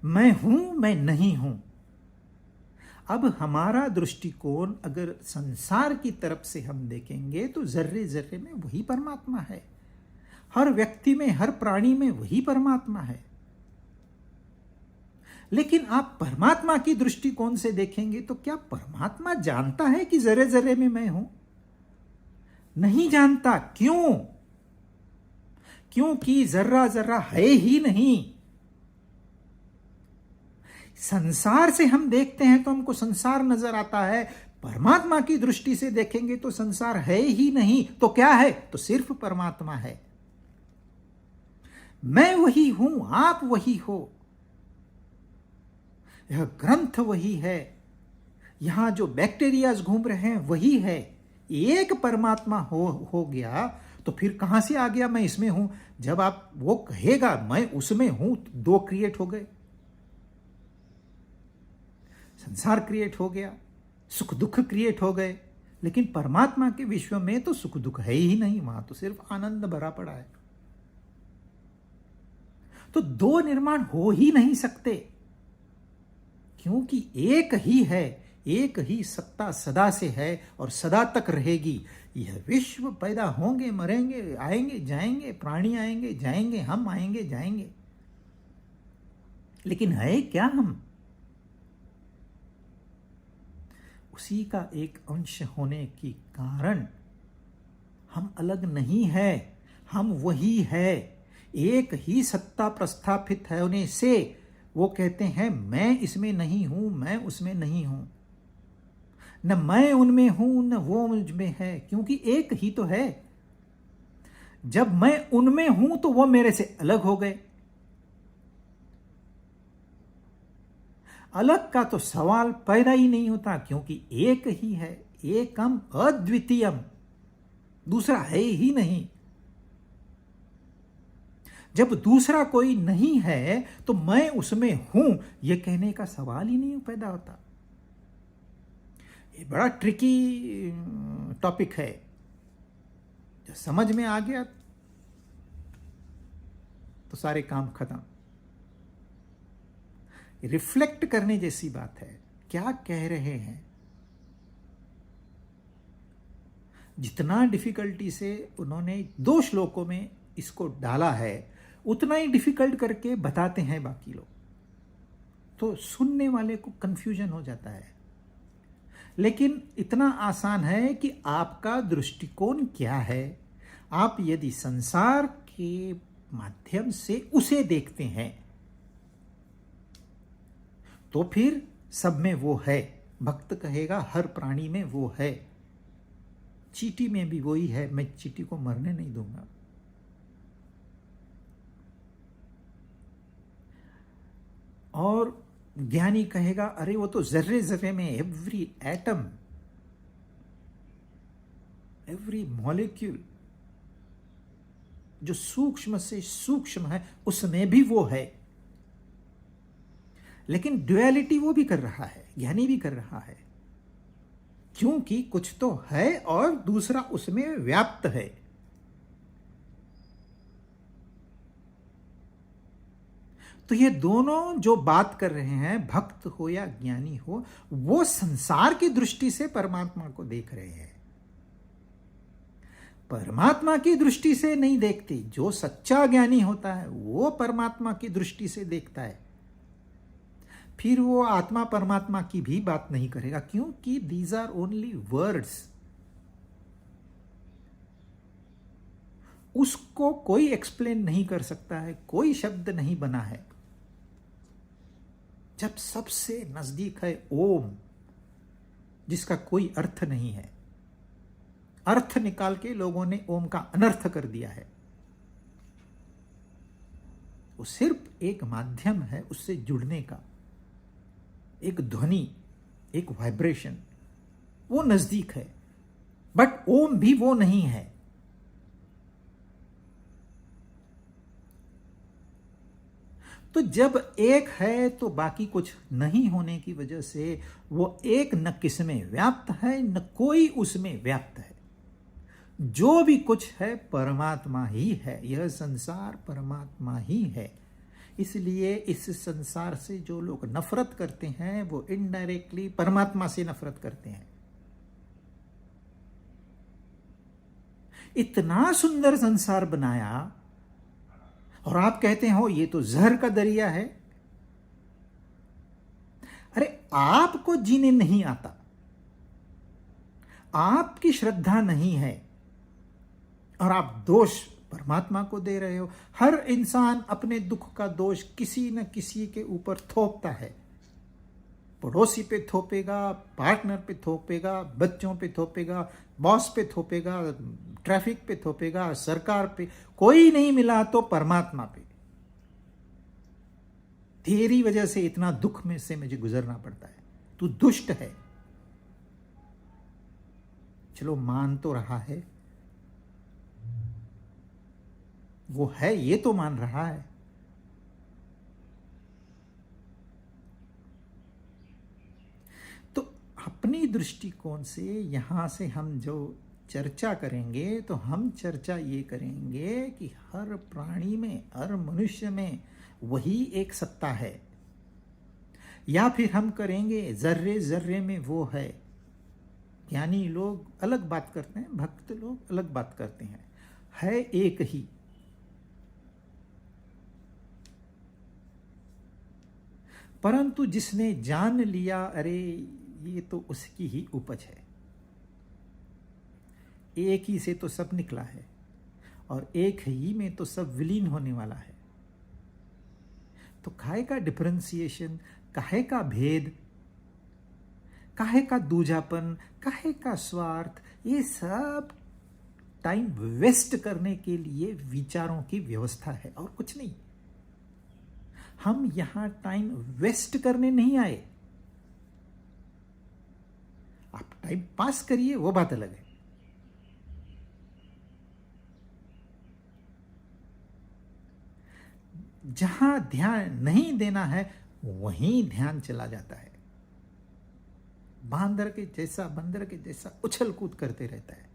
मैं हूं, मैं नहीं हूं। अब हमारा दृष्टिकोण अगर संसार की तरफ से हम देखेंगे तो जर्रे जर्रे में वही परमात्मा है, हर व्यक्ति में, हर प्राणी में वही परमात्मा है। लेकिन आप परमात्मा की दृष्टिकोण से देखेंगे तो क्या परमात्मा जानता है कि जर्रे जर्रे में मैं हूं? नहीं जानता। क्यों? क्योंकि जर्रा जर्रा है ही नहीं। संसार से हम देखते हैं तो हमको संसार नजर आता है, परमात्मा की दृष्टि से देखेंगे तो संसार है ही नहीं। तो क्या है? तो सिर्फ परमात्मा है। मैं वही हूं, आप वही हो, यह ग्रंथ वही है, यहां जो बैक्टीरियाज घूम रहे हैं वही है। एक परमात्मा हो गया तो फिर कहां से आ गया मैं इसमें हूं? जब आप वो कहेगा मैं उसमें हूं, दो क्रिएट हो गए, संसार क्रिएट हो गया, सुख दुख क्रिएट हो गए। लेकिन परमात्मा के विश्व में तो सुख दुख है ही नहीं, वहां तो सिर्फ आनंद भरा पड़ा है। तो दो निर्माण हो ही नहीं सकते, क्योंकि एक ही है, एक ही सत्ता सदा से है और सदा तक रहेगी। यह विश्व पैदा होंगे, मरेंगे, आएंगे जाएंगे, प्राणी आएंगे जाएंगे, हम आएंगे जाएंगे, लेकिन है क्या हम? उसी का एक अंश होने के कारण हम अलग नहीं है, हम वही है। एक ही सत्ता प्रस्थापित है होने से वो कहते हैं मैं इसमें नहीं हूं, मैं उसमें नहीं हूं। न मैं उनमें हूं न वो मुझ में है, क्योंकि एक ही तो है। जब मैं उनमें हूं तो वो मेरे से अलग हो गए। अलग का तो सवाल पैदा ही नहीं होता, क्योंकि एक ही है, एकम अद्वितीयम, दूसरा है ही नहीं। जब दूसरा कोई नहीं है तो मैं उसमें हूं, यह कहने का सवाल ही नहीं पैदा होता। ये बड़ा ट्रिकी टॉपिक है। जब समझ में आ गया तो सारे काम खत्म। रिफ्लेक्ट करने जैसी बात है, क्या कह रहे हैं। जितना डिफिकल्टी से उन्होंने 2 श्लोकों में इसको डाला है, उतना ही डिफिकल्ट करके बताते हैं बाकी लोग, तो सुनने वाले को कंफ्यूजन हो जाता है। लेकिन इतना आसान है कि आपका दृष्टिकोण क्या है। आप यदि संसार के माध्यम से उसे देखते हैं तो फिर सब में वो है। भक्त कहेगा हर प्राणी में वो है, चींटी में भी वही है, मैं चींटी को मरने नहीं दूंगा। और ज्ञानी कहेगा अरे वो तो जर्रे जर्रे में, एवरी एटम, एवरी मॉलिक्यूल जो सूक्ष्म से सूक्ष्म है उसमें भी वो है। लेकिन ड्युअलिटी वो भी कर रहा है, ज्ञानी भी कर रहा है, क्योंकि कुछ तो है और दूसरा उसमें व्याप्त है। तो ये दोनों जो बात कर रहे हैं, भक्त हो या ज्ञानी हो, वो संसार की दृष्टि से परमात्मा को देख रहे हैं, परमात्मा की दृष्टि से नहीं देखते। जो सच्चा ज्ञानी होता है वो परमात्मा की दृष्टि से देखता है। फिर वो आत्मा परमात्मा की भी बात नहीं करेगा, क्योंकि दीज आर ओनली वर्ड्स। उसको कोई एक्सप्लेन नहीं कर सकता है, कोई शब्द नहीं बना है। जब सबसे नजदीक है ओम, जिसका कोई अर्थ नहीं है, अर्थ निकाल के लोगों ने ओम का अनर्थ कर दिया है। वो सिर्फ एक माध्यम है उससे जुड़ने का, एक ध्वनि, एक वाइब्रेशन, वो नजदीक है, बट ओम भी वो नहीं है। तो जब एक है तो बाकी कुछ नहीं होने की वजह से वो एक न किसमें व्याप्त है न कोई उसमें व्याप्त है। जो भी कुछ है परमात्मा ही है, यह संसार परमात्मा ही है। इसलिए इस संसार से जो लोग नफरत करते हैं वो इनडायरेक्टली परमात्मा से नफरत करते हैं। इतना सुंदर संसार बनाया और आप कहते हो ये तो जहर का दरिया है। अरे आपको जीने नहीं आता, आपकी श्रद्धा नहीं है और आप दोष परमात्मा को दे रहे हो। हर इंसान अपने दुख का दोष किसी न किसी के ऊपर थोपता है। पड़ोसी पे थोपेगा, पार्टनर पे थोपेगा, बच्चों पे थोपेगा, बॉस पे थोपेगा, ट्रैफिक पे थोपेगा, सरकार पे। कोई नहीं मिला तो परमात्मा पे। तेरी वजह से इतना दुख में से मुझे गुजरना पड़ता है, तू दुष्ट है। चलो मान तो रहा है, वो है ये तो मान रहा है। तो अपनी दृष्टिकोण से यहां से हम जो चर्चा करेंगे तो हम चर्चा ये करेंगे कि हर प्राणी में, हर मनुष्य में वही एक सत्ता है। या फिर हम करेंगे जर्रे जर्रे में वो है। ज्ञानी लोग अलग बात करते हैं, भक्त लोग अलग बात करते हैं। है एक ही। परंतु जिसने जान लिया अरे ये तो उसकी ही उपज है, एक ही से तो सब निकला है और एक ही में तो सब विलीन होने वाला है, तो काहे का डिफरेंशिएशन, काहे का भेद, काहे का दूजापन, काहे का स्वार्थ, ये सब टाइम वेस्ट करने के लिए विचारों की व्यवस्था है और कुछ नहीं। हम यहां टाइम वेस्ट करने नहीं आए। आप टाइम पास करिए, वो बात अलग है। जहां ध्यान नहीं देना है वहीं ध्यान चला जाता है। बंदर के जैसा उछल कूद करते रहता है।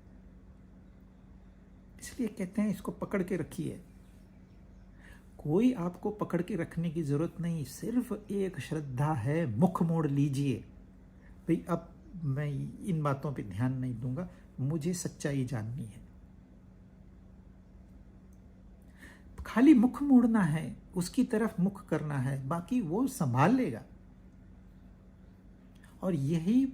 इसलिए कहते हैं इसको पकड़ के रखिए। कोई आपको पकड़ के रखने की जरूरत नहीं, सिर्फ एक श्रद्धा है, मुख मोड़ लीजिए। भाई अब मैं इन बातों पे ध्यान नहीं दूंगा, मुझे सच्चाई जाननी है। खाली मुख मोड़ना है, उसकी तरफ मुख करना है, बाकी वो संभाल लेगा। और यही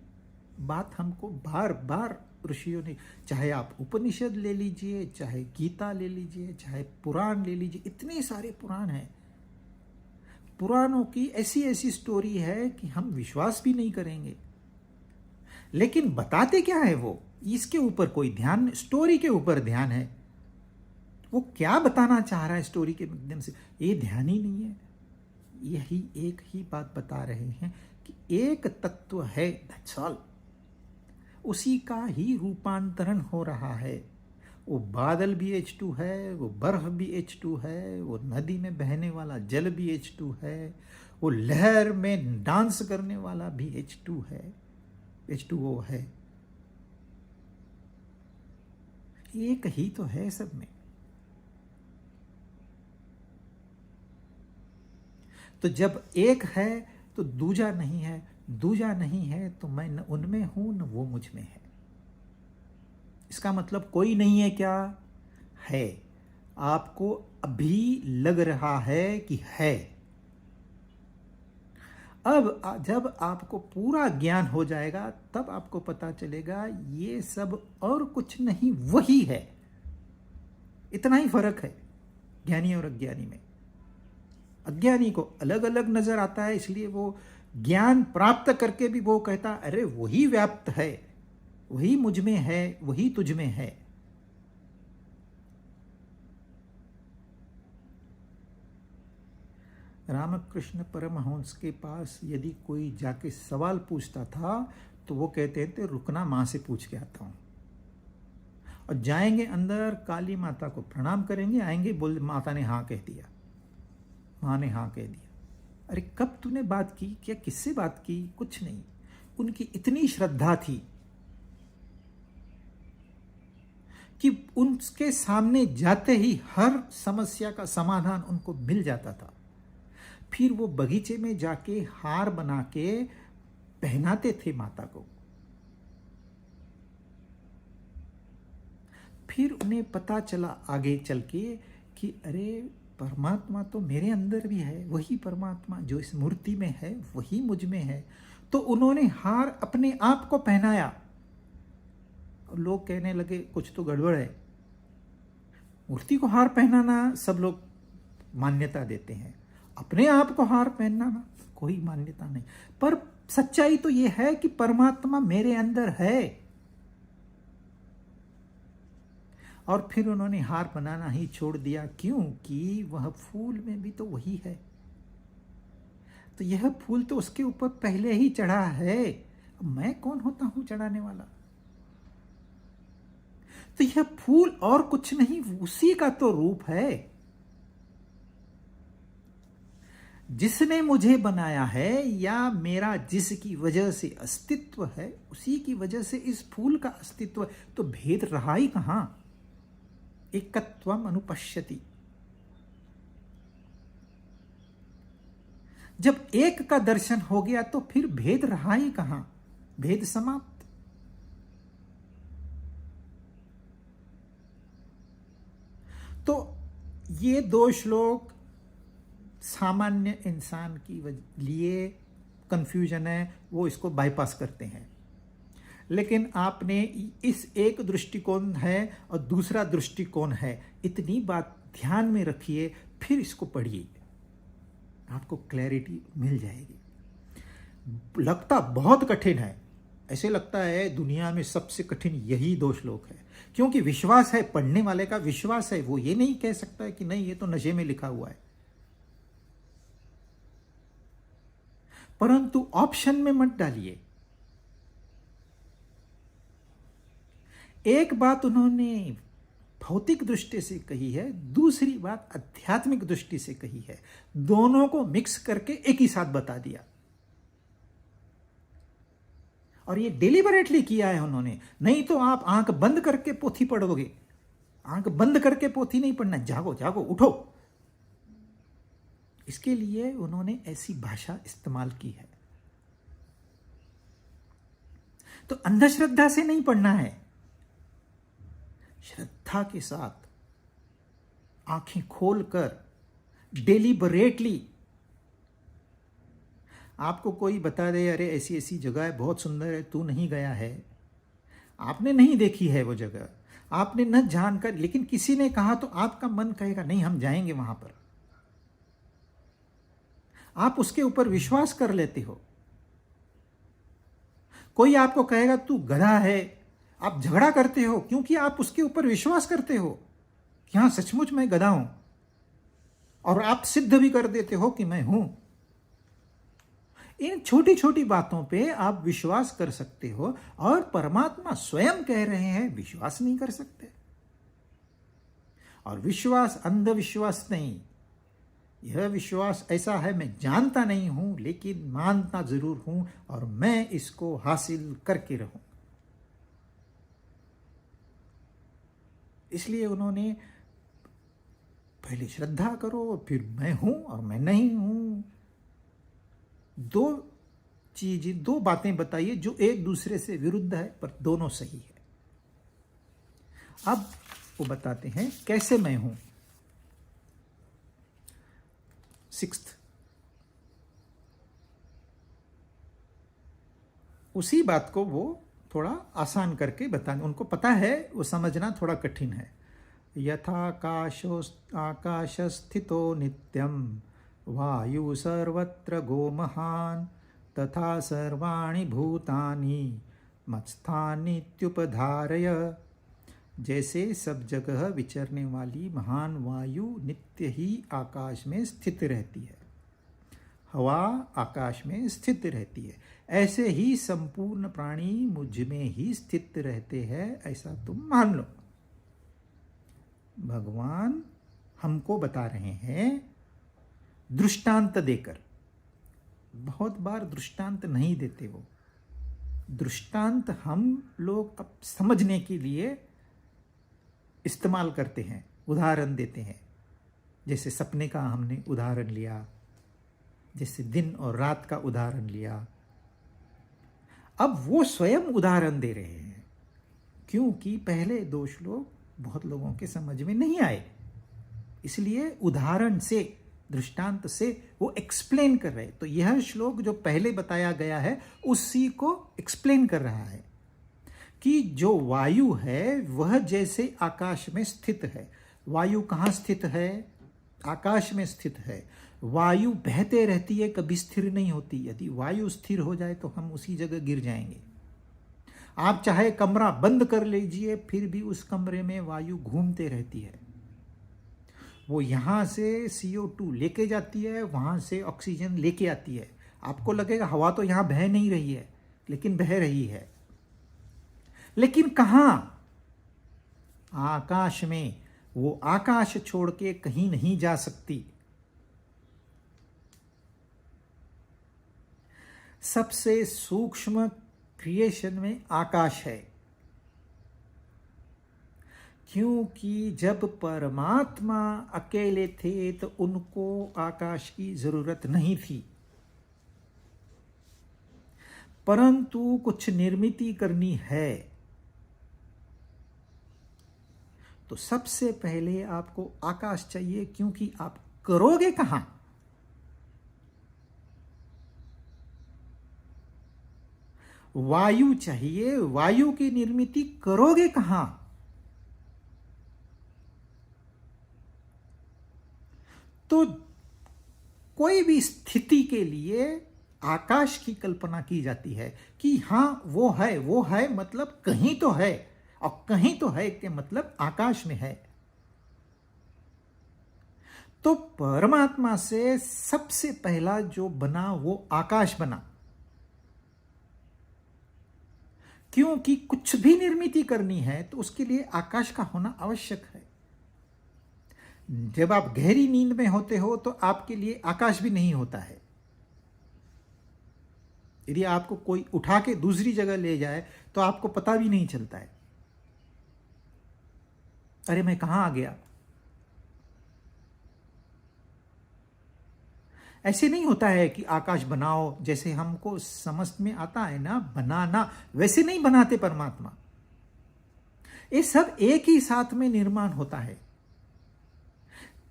बात हमको बार बार ऋषियों ने, चाहे आप उपनिषद ले लीजिए, चाहे गीता ले लीजिए, चाहे पुराण ले लीजिए, इतने सारे पुराण हैं। पुराणों की ऐसी ऐसी स्टोरी है कि हम विश्वास भी नहीं करेंगे, लेकिन बताते क्या है वो, इसके ऊपर कोई ध्यान, स्टोरी के ऊपर ध्यान है। वो क्या बताना चाह रहा है स्टोरी के माध्यम से, ये ध्यान ही नहीं है। यही एक ही बात बता रहे हैं कि एक तत्व है, दैट्स ऑल। उसी का ही रूपांतरण हो रहा है। वो बादल भी H2 है, वो बर्फ भी H2 है, वो नदी में बहने वाला जल भी H2 है, वो लहर में डांस करने वाला भी H2 है, H2O है। एक ही तो है सब में। तो जब एक है तो दूजा नहीं है, दूजा नहीं है तो मैं न उनमें हूं न वो मुझ में है। इसका मतलब कोई नहीं है क्या है? आपको अभी लग रहा है कि है। अब जब आपको पूरा ज्ञान हो जाएगा तब आपको पता चलेगा ये सब और कुछ नहीं, वही है। इतना ही फर्क है ज्ञानी और अज्ञानी में। अज्ञानी को अलग अलग नजर आता है, इसलिए वो ज्ञान प्राप्त करके भी वो कहता अरे वही व्याप्त है, वही मुझ में है, वही तुझ में है। रामकृष्ण परमहंस के पास यदि कोई जाके सवाल पूछता था तो वो कहते थे रुकना, मां से पूछ के आता हूं। और जाएंगे अंदर, काली माता को प्रणाम करेंगे, आएंगे, बोल माता ने हाँ कह दिया, मां ने हाँ कह दिया। अरे कब तूने बात की, क्या किससे बात की? कुछ नहीं। उनकी इतनी श्रद्धा थी कि उनके सामने जाते ही हर समस्या का समाधान उनको मिल जाता था। फिर वो बगीचे में जाके हार बना के पहनाते थे माता को। फिर उन्हें पता चला आगे चल के कि अरे परमात्मा तो मेरे अंदर भी है, वही परमात्मा जो इस मूर्ति में है वही मुझ में है। तो उन्होंने हार अपने आप को पहनाया। लोग कहने लगे कुछ तो गड़बड़ है, मूर्ति को हार पहनाना सब लोग मान्यता देते हैं, अपने आप को हार पहनाना कोई मान्यता नहीं। पर सच्चाई तो यह है कि परमात्मा मेरे अंदर है। और फिर उन्होंने हार बनाना ही छोड़ दिया, क्योंकि वह फूल में भी तो वही है। तो यह फूल तो उसके ऊपर पहले ही चढ़ा है, मैं कौन होता हूं चढ़ाने वाला? तो यह फूल और कुछ नहीं, उसी का तो रूप है। जिसने मुझे बनाया है या मेरा जिसकी वजह से अस्तित्व है, उसी की वजह से इस फूल का अस्तित्व है। तो भेद रहा ही कहां? एकत्वम अनुपश्यति। जब एक का दर्शन हो गया तो फिर भेद रहा ही कहां? भेद समाप्त। तो ये दो श्लोक सामान्य इंसान की लिए कंफ्यूजन है, वो इसको बाईपास करते हैं। लेकिन आपने इस एक दृष्टिकोण है और दूसरा दृष्टिकोण है, इतनी बात ध्यान में रखिए, फिर इसको पढ़िए, आपको क्लैरिटी मिल जाएगी। लगता बहुत कठिन है, ऐसे लगता है दुनिया में सबसे कठिन यही 2 श्लोक है, क्योंकि विश्वास है, पढ़ने वाले का विश्वास है, वो ये नहीं कह सकता है कि नहीं ये तो नशे में लिखा हुआ है। परंतु ऑप्शन में मत डालिए। एक बात उन्होंने भौतिक दृष्टि से कही है, दूसरी बात आध्यात्मिक दृष्टि से कही है, दोनों को मिक्स करके एक ही साथ बता दिया। और ये डिलिबरेटली किया है उन्होंने, नहीं तो आप आंख बंद करके पोथी पढ़ोगे। आंख बंद करके पोथी नहीं पढ़ना, जागो जागो उठो। इसके लिए उन्होंने ऐसी भाषा इस्तेमाल की है। तो अंधश्रद्धा से नहीं पढ़ना है, श्रद्धा के साथ आंखें खोलकर डिलिबरेटली। आपको कोई बता दे अरे ऐसी ऐसी जगह है, बहुत सुंदर है, तू नहीं गया है, आपने नहीं देखी है वो जगह, आपने न जानकर, लेकिन किसी ने कहा तो आपका मन कहेगा नहीं हम जाएंगे वहां पर। आप उसके ऊपर विश्वास कर लेते हो। कोई आपको कहेगा तू गधा है, आप झगड़ा करते हो क्योंकि आप उसके ऊपर विश्वास करते हो कि हाँ सचमुच मैं गधा हूं, और आप सिद्ध भी कर देते हो कि मैं हूं। इन छोटी छोटी बातों पे आप विश्वास कर सकते हो, और परमात्मा स्वयं कह रहे हैं विश्वास नहीं कर सकते। और विश्वास अंधविश्वास नहीं, यह विश्वास ऐसा है मैं जानता नहीं हूं लेकिन मानता जरूर हूं, और मैं इसको हासिल करके रहूं। इसलिए उन्होंने पहले श्रद्धा करो, फिर मैं हूं और मैं नहीं हूं, दो बातें बताइए जो एक दूसरे से विरुद्ध है पर दोनों सही है। अब वो बताते हैं कैसे मैं हूं। 6th, उसी बात को वो थोड़ा आसान करके बताने, उनको पता है वो समझना थोड़ा कठिन है। आकाश स्थितो नित्यम वायु सर्वत्र गो महान तथा सर्वाणि भूतानि मत्स्थानीत्युपधारय। जैसे सब जगह विचरने वाली महान वायु नित्य ही आकाश में स्थित रहती है, हवा आकाश में स्थित रहती है, ऐसे ही संपूर्ण प्राणी मुझ में ही स्थित रहते हैं, ऐसा तुम मान लो। भगवान हमको बता रहे हैं दृष्टांत देकर। बहुत बार दृष्टांत नहीं देते वो, दृष्टांत हम लोग अब समझने के लिए इस्तेमाल करते हैं, उदाहरण देते हैं। जैसे सपने का हमने उदाहरण लिया, जैसे दिन और रात का उदाहरण लिया। अब वो स्वयं उदाहरण दे रहे हैं, क्योंकि पहले 2 श्लोक बहुत लोगों के समझ में नहीं आए, इसलिए उदाहरण से, दृष्टांत से वो एक्सप्लेन कर रहे। तो यह श्लोक जो पहले बताया गया है उसी को एक्सप्लेन कर रहा है कि जो वायु है वह जैसे आकाश में स्थित है। वायु कहाँ स्थित है? आकाश में स्थित है। वायु बहते रहती है, कभी स्थिर नहीं होती। यदि वायु स्थिर हो जाए तो हम उसी जगह गिर जाएंगे। आप चाहे कमरा बंद कर लीजिए, फिर भी उस कमरे में वायु घूमते रहती है। वो यहाँ से CO2 लेके जाती है, वहाँ से ऑक्सीजन लेके आती है। आपको लगेगा हवा तो यहाँ बह नहीं रही है, लेकिन बह रही है। लेकिन कहाँ? आकाश में। वो आकाश छोड़ के कहीं नहीं जा सकती। सबसे सूक्ष्म क्रिएशन में आकाश है, क्योंकि जब परमात्मा अकेले थे तो उनको आकाश की जरूरत नहीं थी, परंतु कुछ निर्मित करनी है तो सबसे पहले आपको आकाश चाहिए, क्योंकि आप करोगे कहां? वायु चाहिए, वायु की निर्मित करोगे कहां? तो कोई भी स्थिति के लिए आकाश की कल्पना की जाती है कि हाँ वो है मतलब कहीं तो है, और कहीं तो है के मतलब आकाश में है। तो परमात्मा से सबसे पहला जो बना वो आकाश बना, क्योंकि कुछ भी निर्मिति करनी है तो उसके लिए आकाश का होना आवश्यक है। जब आप गहरी नींद में होते हो तो आपके लिए आकाश भी नहीं होता है। यदि आपको कोई उठा के दूसरी जगह ले जाए तो आपको पता भी नहीं चलता है, अरे मैं कहां आ गया। ऐसे नहीं होता है कि आकाश बनाओ, जैसे हमको समझ में आता है ना बनाना, वैसे नहीं बनाते परमात्मा। ये सब एक ही साथ में निर्माण होता है,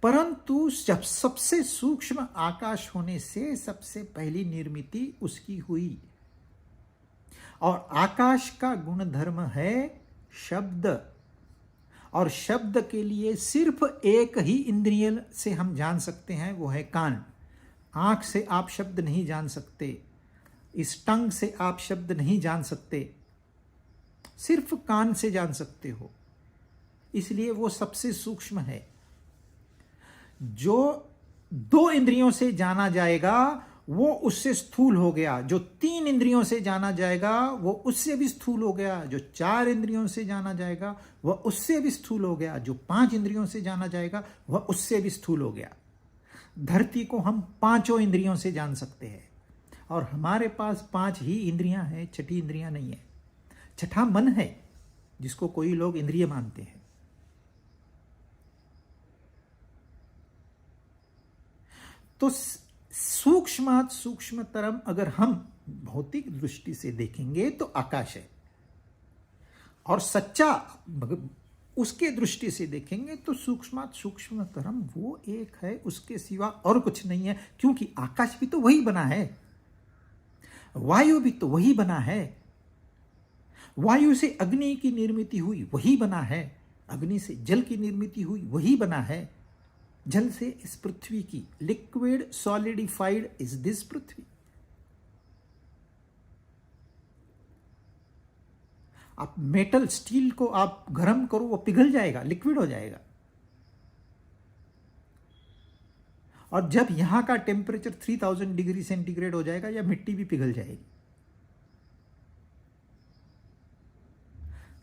परंतु जब सबसे सूक्ष्म आकाश होने से सबसे पहली निर्मिति उसकी हुई। और आकाश का गुणधर्म है शब्द, और शब्द के लिए सिर्फ एक ही इंद्रिय से हम जान सकते हैं, वो है कान। आंख से आप शब्द नहीं जान सकते, इस टंग से आप शब्द नहीं जान सकते, सिर्फ कान से जान सकते हो, इसलिए वो सबसे सूक्ष्म है। जो दो इंद्रियों से जाना जाएगा वो उससे स्थूल हो गया, जो 3 इंद्रियों से जाना जाएगा वो उससे भी स्थूल हो गया, जो 4 इंद्रियों से जाना जाएगा वह उससे भी स्थूल हो गया, जो 5 इंद्रियों से जाना जाएगा वह उससे भी स्थूल हो गया। धरती को हम 5 इंद्रियों से जान सकते हैं, और हमारे पास 5 ही इंद्रियां हैं, छठी इंद्रियां नहीं है। छठा मन है, जिसको कोई लोग इंद्रिय मानते हैं। तो सूक्ष्मात सूक्ष्मतरम अगर हम भौतिक दृष्टि से देखेंगे तो आकाश है, और सच्चा उसके दृष्टि से देखेंगे तो सूक्ष्मात सूक्ष्मतरम वो एक है, उसके सिवा और कुछ नहीं है। क्योंकि आकाश भी तो वही बना है, वायु भी तो वही बना है, वायु से अग्नि की निर्मिति हुई वही बना है, अग्नि से जल की निर्मिति हुई वही बना है, जल से इस पृथ्वी की, लिक्विड सॉलिडिफाइड इज दिस पृथ्वी। आप मेटल स्टील को आप गर्म करो वो पिघल जाएगा, लिक्विड हो जाएगा। और जब यहां का टेम्परेचर 3000 डिग्री सेंटीग्रेड हो जाएगा या मिट्टी भी पिघल जाएगी।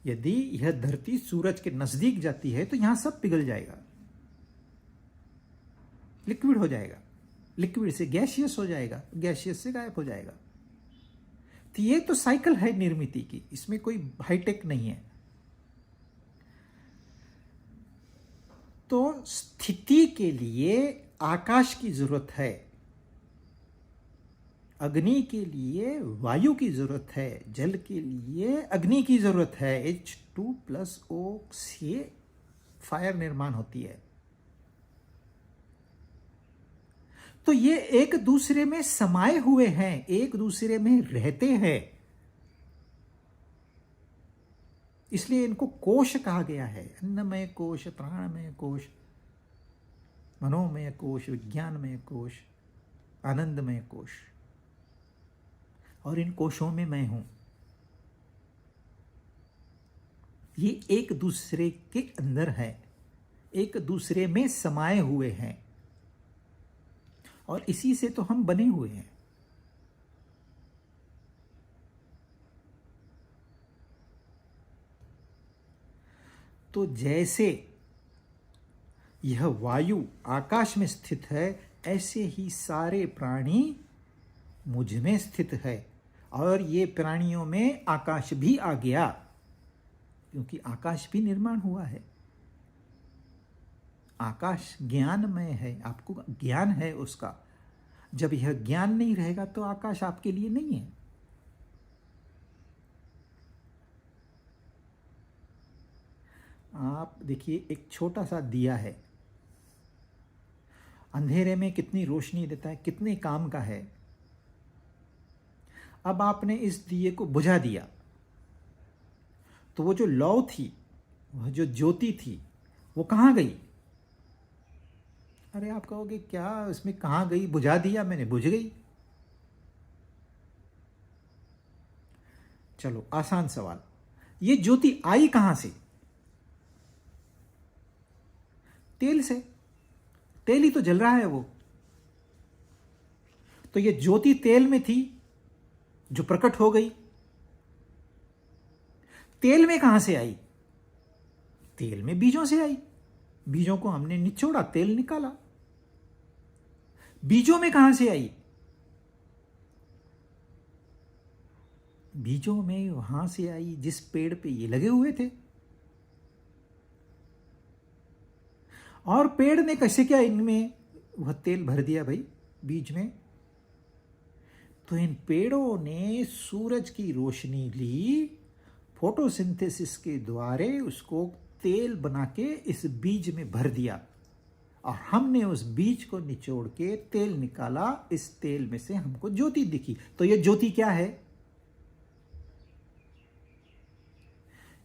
यदि यह धरती सूरज के नजदीक जाती है तो यहां सब पिघल जाएगा, लिक्विड हो जाएगा, लिक्विड से गैसियस हो जाएगा, गैसियस से गायब हो जाएगा। तो ये तो साइकिल है निर्मिति की, इसमें कोई हाईटेक नहीं है। तो स्थिति के लिए आकाश की जरूरत है, अग्नि के लिए वायु की जरूरत है, जल के लिए अग्नि की जरूरत है। H2+O से फायर निर्माण होती है। तो ये एक दूसरे में समाये हुए हैं, एक दूसरे में रहते हैं, इसलिए इनको कोश कहा गया है। अन्नमय कोश, प्राणमय कोश, मनोमय कोश, विज्ञानमय कोश, आनंदमय कोश, और इन कोशों में मैं हूं। ये एक दूसरे के अंदर है, एक दूसरे में समाये हुए हैं, और इसी से तो हम बने हुए हैं। तो जैसे यह वायु आकाश में स्थित है, ऐसे ही सारे प्राणी मुझ में स्थित है, और ये प्राणियों में आकाश भी आ गया, क्योंकि आकाश भी निर्माण हुआ है। आकाश ज्ञानमय है, आपको ज्ञान है उसका। जब यह ज्ञान नहीं रहेगा तो आकाश आपके लिए नहीं है। आप देखिए, एक छोटा सा दिया है, अंधेरे में कितनी रोशनी देता है, कितने काम का है। अब आपने इस दिए को बुझा दिया तो वो जो लौ थी, वह जो ज्योति थी, वो कहाँ गई? अरे आप कहोगे क्या इसमें कहाँ गई, बुझा दिया मैंने, बुझ गई। चलो आसान सवाल, ये ज्योति आई कहां से? तेल से। तेल ही तो जल रहा है वो। तो ये ज्योति तेल में थी जो प्रकट हो गई। तेल में कहां से आई? तेल में बीजों से आई। बीजों को हमने निचोड़ा, तेल निकाला। बीजों में कहां से आई? बीजों में वहां से आई जिस पेड़ पे ये लगे हुए थे। और पेड़ ने कैसे क्या इनमें वह तेल भर दिया भाई, बीज में? तो इन पेड़ों ने सूरज की रोशनी ली, फोटोसिंथेसिस के द्वारा उसको तेल बना के इस बीज में भर दिया, और हमने उस बीज को निचोड़ के तेल निकाला। इस तेल में से हमको ज्योति दिखी। तो यह ज्योति क्या है?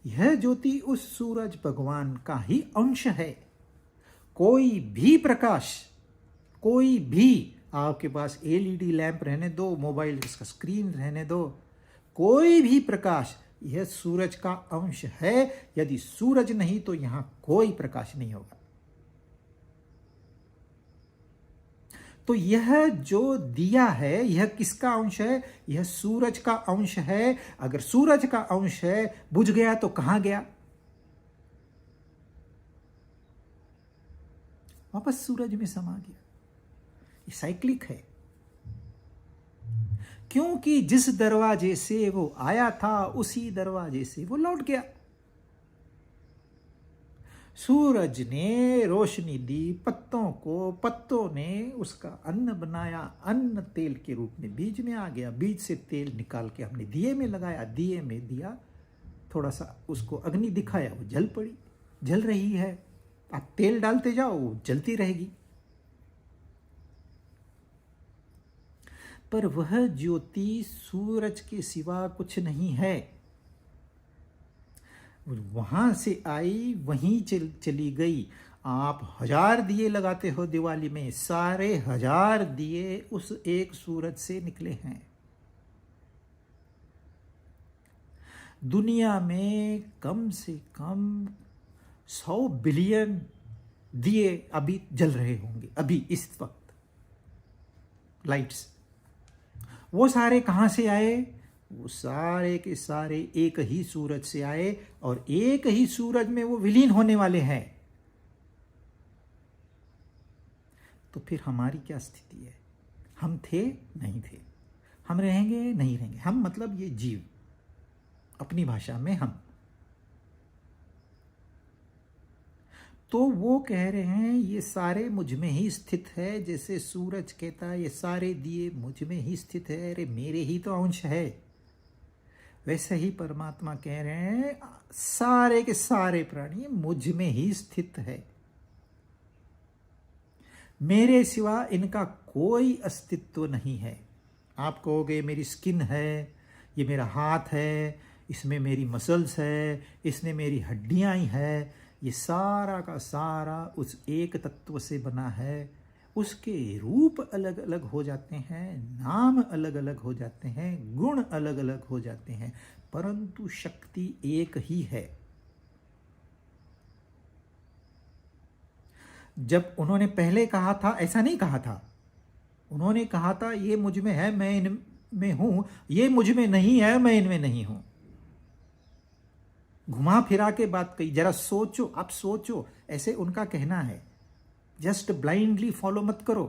यह ज्योति उस सूरज भगवान का ही अंश है। कोई भी प्रकाश, कोई भी, आपके पास एलईडी लैंप रहने दो, मोबाइल का स्क्रीन रहने दो, कोई भी प्रकाश यह सूरज का अंश है। यदि सूरज नहीं तो यहां कोई प्रकाश नहीं होगा। तो यह जो दिया है यह किसका अंश है? यह सूरज का अंश है। अगर सूरज का अंश है, बुझ गया तो कहां गया? वापस सूरज में समा गया। ये साइक्लिक है, क्योंकि जिस दरवाजे से वो आया था उसी दरवाजे से वो लौट गया। सूरज ने रोशनी दी पत्तों को, पत्तों ने उसका अन्न बनाया, अन्न तेल के रूप में बीज में आ गया। बीज से तेल निकाल के हमने दिए में लगाया, दिए में दिया, थोड़ा सा उसको अग्नि दिखाया, वो जल पड़ी, जल रही है। आप तेल डालते जाओ, वो जलती रहेगी। पर वह ज्योति सूरज के सिवा कुछ नहीं है। वहां से आई, वहीं चली गई। आप 1000 दिए लगाते हो दिवाली में, सारे 1000 दिए उस एक सूरज से निकले हैं। दुनिया में कम से कम 100 बिलियन दिए अभी जल रहे होंगे, अभी इस वक्त, लाइट्स। वो सारे कहां से आए? वो सारे के सारे एक ही सूरज से आए, और एक ही सूरज में वो विलीन होने वाले हैं। तो फिर हमारी क्या स्थिति है? हम थे, नहीं थे। हम रहेंगे, नहीं रहेंगे। हम मतलब ये जीव, अपनी भाषा में हम। तो वो कह रहे हैं ये सारे मुझ में ही स्थित है। जैसे सूरज कहता है ये सारे दिए मुझ में ही स्थित है, अरे मेरे ही तो अंश है। वैसे ही परमात्मा कह रहे हैं सारे के सारे प्राणी मुझ में ही स्थित है, मेरे सिवा इनका कोई अस्तित्व नहीं है। आप कहोगे मेरी स्किन है, ये मेरा हाथ है, इसमें मेरी मसल्स है, इसमें मेरी हड्डियां ही है। ये सारा का सारा उस एक तत्व से बना है। उसके रूप अलग अलग हो जाते हैं, नाम अलग अलग हो जाते हैं, गुण अलग अलग हो जाते हैं, परंतु शक्ति एक ही है। जब उन्होंने पहले कहा था, ऐसा नहीं कहा था। उन्होंने कहा था ये मुझ में है, मैं इनमें हूं, ये मुझ में नहीं है, मैं इनमें नहीं हूं। घुमा फिरा के बात कही। जरा सोचो, आप सोचो, ऐसे उनका कहना है। जस्ट ब्लाइंडली फॉलो मत करो।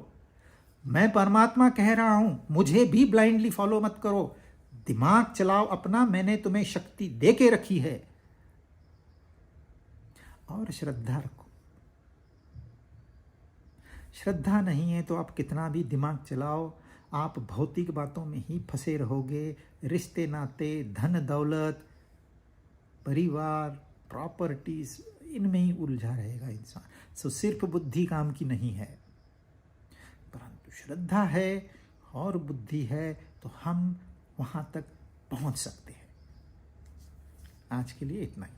मैं परमात्मा कह रहा हूं, मुझे भी ब्लाइंडली फॉलो मत करो। दिमाग चलाओ अपना, मैंने तुम्हें शक्ति दे के रखी है, और श्रद्धा रखो। श्रद्धा नहीं है तो आप कितना भी दिमाग चलाओ, आप भौतिक बातों में ही फंसे रहोगे। रिश्ते नाते, धन दौलत, परिवार, प्रॉपर्टीज, इनमें ही उलझा रहेगा इंसान। सो सिर्फ बुद्धि काम की नहीं है, परंतु श्रद्धा है और बुद्धि है तो हम वहां तक पहुंच सकते हैं। आज के लिए इतना ही।